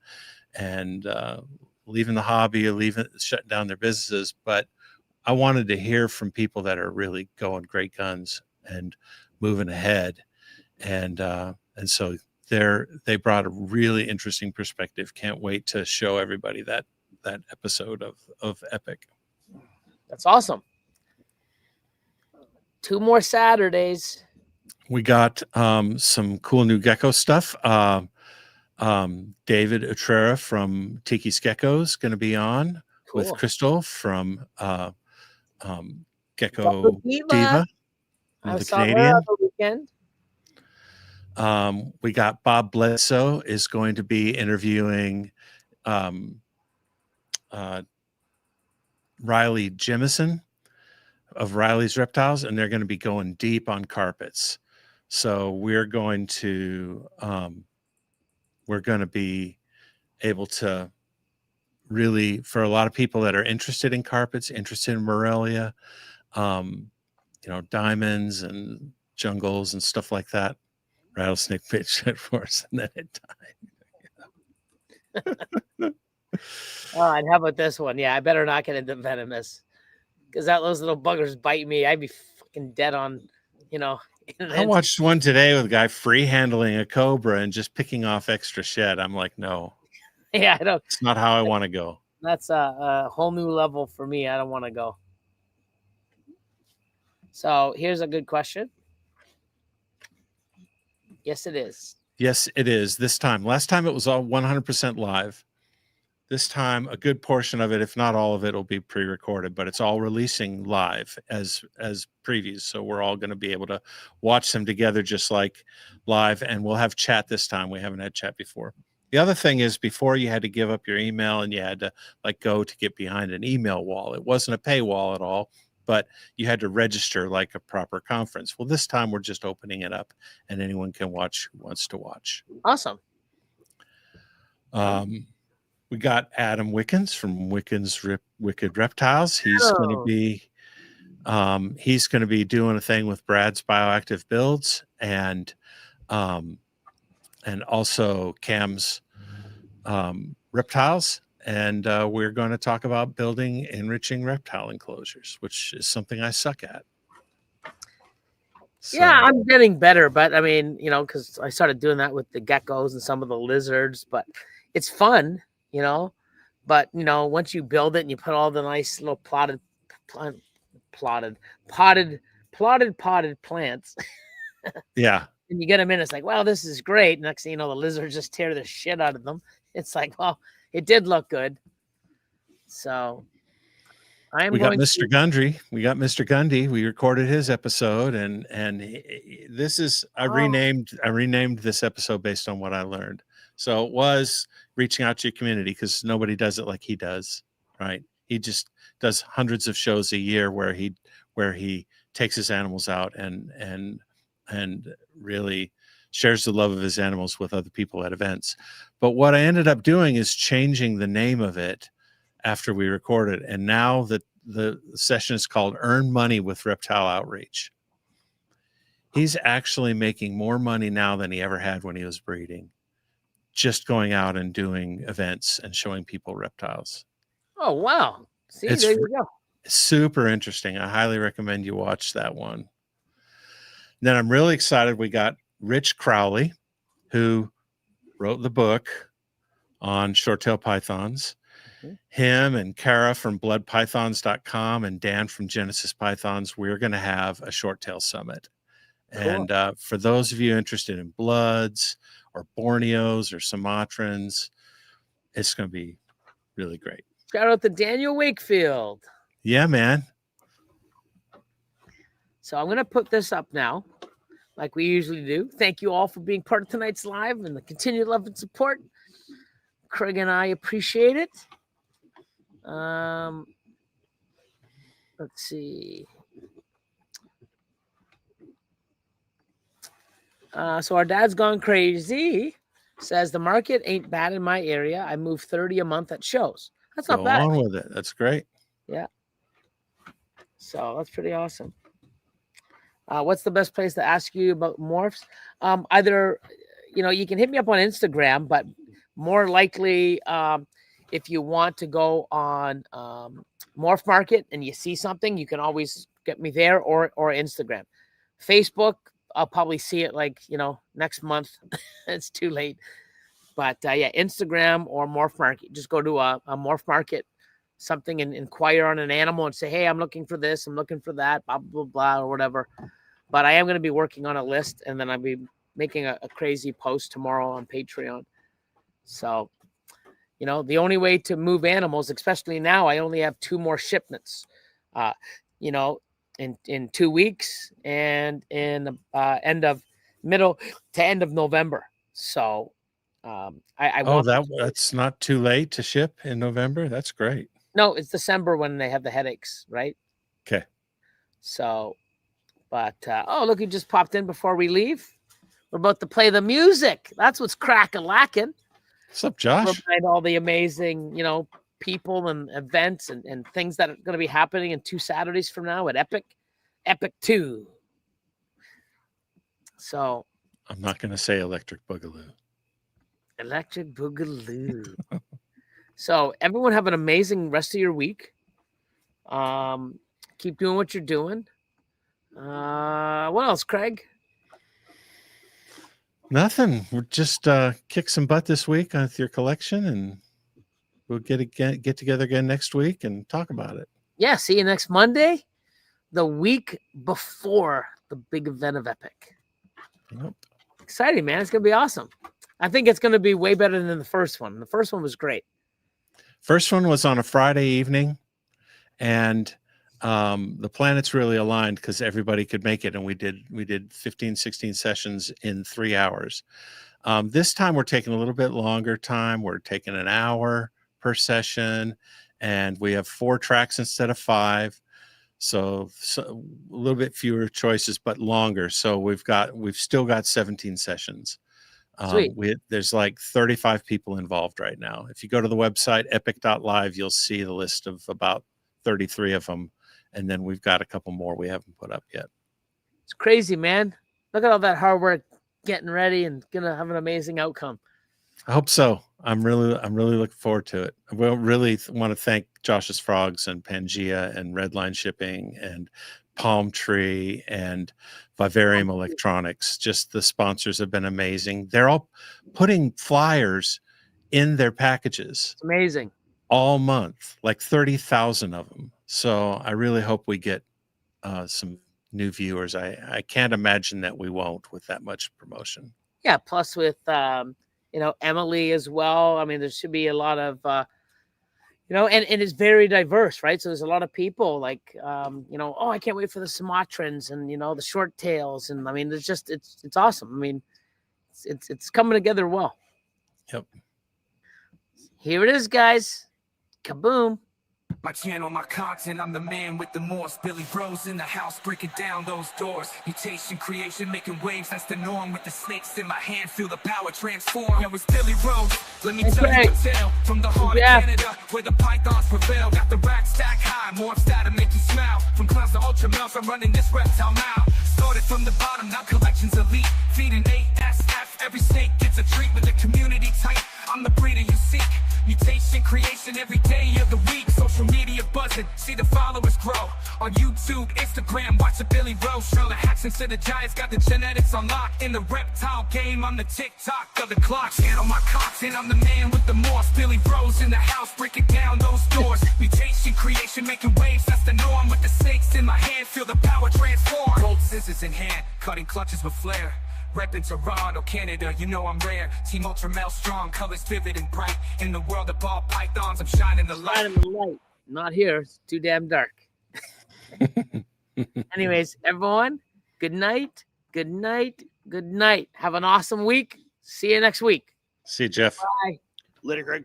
leaving the hobby or shutting down their businesses. But I wanted to hear from people that are really going great guns and moving ahead. And so they brought a really interesting perspective. Can't wait to show everybody that episode of Epic. That's awesome. 2 more Saturdays. We got some cool new gecko stuff. David Utrera from Tiki's Geckos going to be on with Crystal from Gecko Diva, the Canadian. Weekend. We got Bob Bledsoe is going to be interviewing Riley Jemison of Riley's Reptiles, and they're going to be going deep on carpets. So we're going to be able to really, for a lot of people that are interested in carpets, interested in Morelia, diamonds and jungles and stuff like that. Rattlesnake pitched it for us, and then it died. Oh, and how about this one? Yeah, I better not get into venomous, because those little buggers bite me. I'd be fucking dead on, I watched one today with a guy free handling a cobra and just picking off extra shed. I'm like, no, Yeah, I don't. It's not how I want to go. That's a whole new level for me. I don't want to go. So here's a good question. Yes, it is. Yes, it is. This time. Last time it was all 100% live. This time, a good portion of it, if not all of it, will be pre-recorded, but it's all releasing live as previews. So we're all going to be able to watch them together just like live, and we'll have chat this time. We haven't had chat before. The other thing is, before you had to give up your email and you had to go to get behind an email wall. It wasn't a paywall at all, but you had to register like a proper conference. Well, this time we're just opening it up, and anyone can watch who wants to watch. Awesome. We got Adam Wickens from Wicked Reptiles. He's going to be doing a thing with Brad's Bioactive Builds and also Cam's Reptiles. And we're going to talk about building enriching reptile enclosures, which is something I suck at. So, yeah, I'm getting better, but I mean, because I started doing that with the geckos and some of the lizards, but it's fun, But once you build it and you put all the nice little potted plants, yeah, and you get them in, it's like, wow, this is great. Next thing you know, the lizards just tear the shit out of them. It's like, well, it did look good. So we got Mr. Gundry. We got Mr. Gundy. We recorded his episode, and this is I renamed this episode based on what I learned. So it was reaching out to your community, because nobody does it like he does, right? He just does hundreds of shows a year where he takes his animals out and really shares the love of his animals with other people at events. But what I ended up doing is changing the name of it after we recorded, and now the session is called Earn Money with Reptile Outreach. He's actually making more money now than he ever had when he was breeding, just going out and doing events and showing people reptiles. Oh, wow. See, it's there you go. Super interesting. I highly recommend you watch that one. Then I'm really excited. We got Rich Crowley, who wrote the book on short-tail pythons. Him and Kara from bloodpythons.com and Dan from Genesis Pythons, we're going to have a short-tail summit. Cool. And for those of you interested in bloods or Borneos or Sumatrans, it's going to be really great. Shout out to Daniel Wakefield. Yeah, man. So I'm going to put this up now, like we usually do. Thank you all for being part of tonight's live and the continued love and support. Craig and I appreciate it. Let's see. So our dad's gone crazy. Says the market ain't bad in my area. I move 30 a month at shows. That's not bad. Go on with it. That's great. Yeah. So that's pretty awesome. What's the best place to ask you about morphs? Either, you can hit me up on Instagram, but more likely, if you want to go on Morph Market and you see something, you can always get me there or Instagram. Facebook, I'll probably see it next month. It's too late. But yeah, Instagram or Morph Market. Just go to a Morph Market, something, and inquire on an animal and say, hey, I'm looking for this, I'm looking for that, blah, blah, blah, or whatever. But I am going to be working on a list, and then I'll be making a crazy post tomorrow on Patreon. So, the only way to move animals, especially now, I only have 2 more shipments, in 2 weeks and in middle to end of November. So that's not too late to ship in November. That's great. No, it's December when they have the headaches, right? Okay. So, but look, he just popped in before we leave. We're about to play the music. That's what's crack-a-lackin'. What's up, Josh? Remind all the amazing, people and events and things that are going to be happening in 2 Saturdays from now at Epic 2. So I'm not going to say Electric Boogaloo. Electric Boogaloo. So everyone have an amazing rest of your week. Keep doing what you're doing. What else, Craig? Nothing. We're just kick some butt this week with your collection, and we'll get together again next week and talk about it. Yeah, see you next Monday, the week before the big event of Epic. Yep. Exciting, man. It's going to be awesome. I think it's going to be way better than the first one. The first one was great. First one was on a Friday evening, and the planets really aligned because everybody could make it, and we did 15, 16 sessions in 3 hours. This time we're taking a little bit longer time. We're taking an hour per session, and we have 4 tracks instead of 5. So a little bit fewer choices, but longer. So we've still got 17 sessions. Sweet. There's like 35 people involved right now. If you go to the website epic.live, you'll see the list of about 33 of them. And then we've got a couple more we haven't put up yet. It's crazy, man. Look at all that hard work getting ready and gonna have an amazing outcome. I hope so. I'm really looking forward to it. I will really want to thank Josh's Frogs and Pangea and Redline Shipping and Palm Tree and Vivarium Electronics. Just the sponsors have been amazing. They're all putting flyers in their packages. It's amazing. All month, like 30,000 of them. So I really hope we get some new viewers. I can't imagine that we won't with that much promotion. Yeah, plus with Emily as well. I mean, there should be a lot of and it's very diverse, right? So there's a lot of people like I can't wait for the Sumatrans and the short tails, and I mean it's awesome. I mean it's coming together well. Yep. Here it is, guys. Kaboom. My channel, my content, I'm the man with the Morse. Billy Bros in the house, breaking down those doors. Mutation, creation, making waves, that's the norm. With the snakes in my hand, feel the power transform. Yo, it's Billy Bros, let me tell you a tale. From the heart of Canada, where the pythons prevail. Got the rack stack high, more stat to make you smile. From clowns to ultra mouths, I'm running this reptile now. Started from the bottom, now collections elite. Feeding ASF, every snake gets a treat with the community tight. I'm the breeder you seek. Mutation, creation, every day of the week. Social media buzzing, see the followers grow. On YouTube, Instagram, watch the Billy Rose show. The hacks into the giants, got the genetics on lock. In the reptile game, I'm the TikTok of the clock. Channel my content, I'm the man with the Morse. Billy Rose in the house, breaking down those doors. Mutation, creation, making waves, that's the norm. With the snakes in my hand, feel the power transform. Cold scissors in hand, cutting clutches with flair. Reppin' Toronto, Canada, you know I'm rare. Team Ultra Male strong, colors vivid and bright. In the world of ball pythons, I'm shining the light. Shining the light. Not here. It's too damn dark. Anyways, everyone, good night. Good night. Good night. Have an awesome week. See you next week. See you, Jeff. Bye. Later, Greg.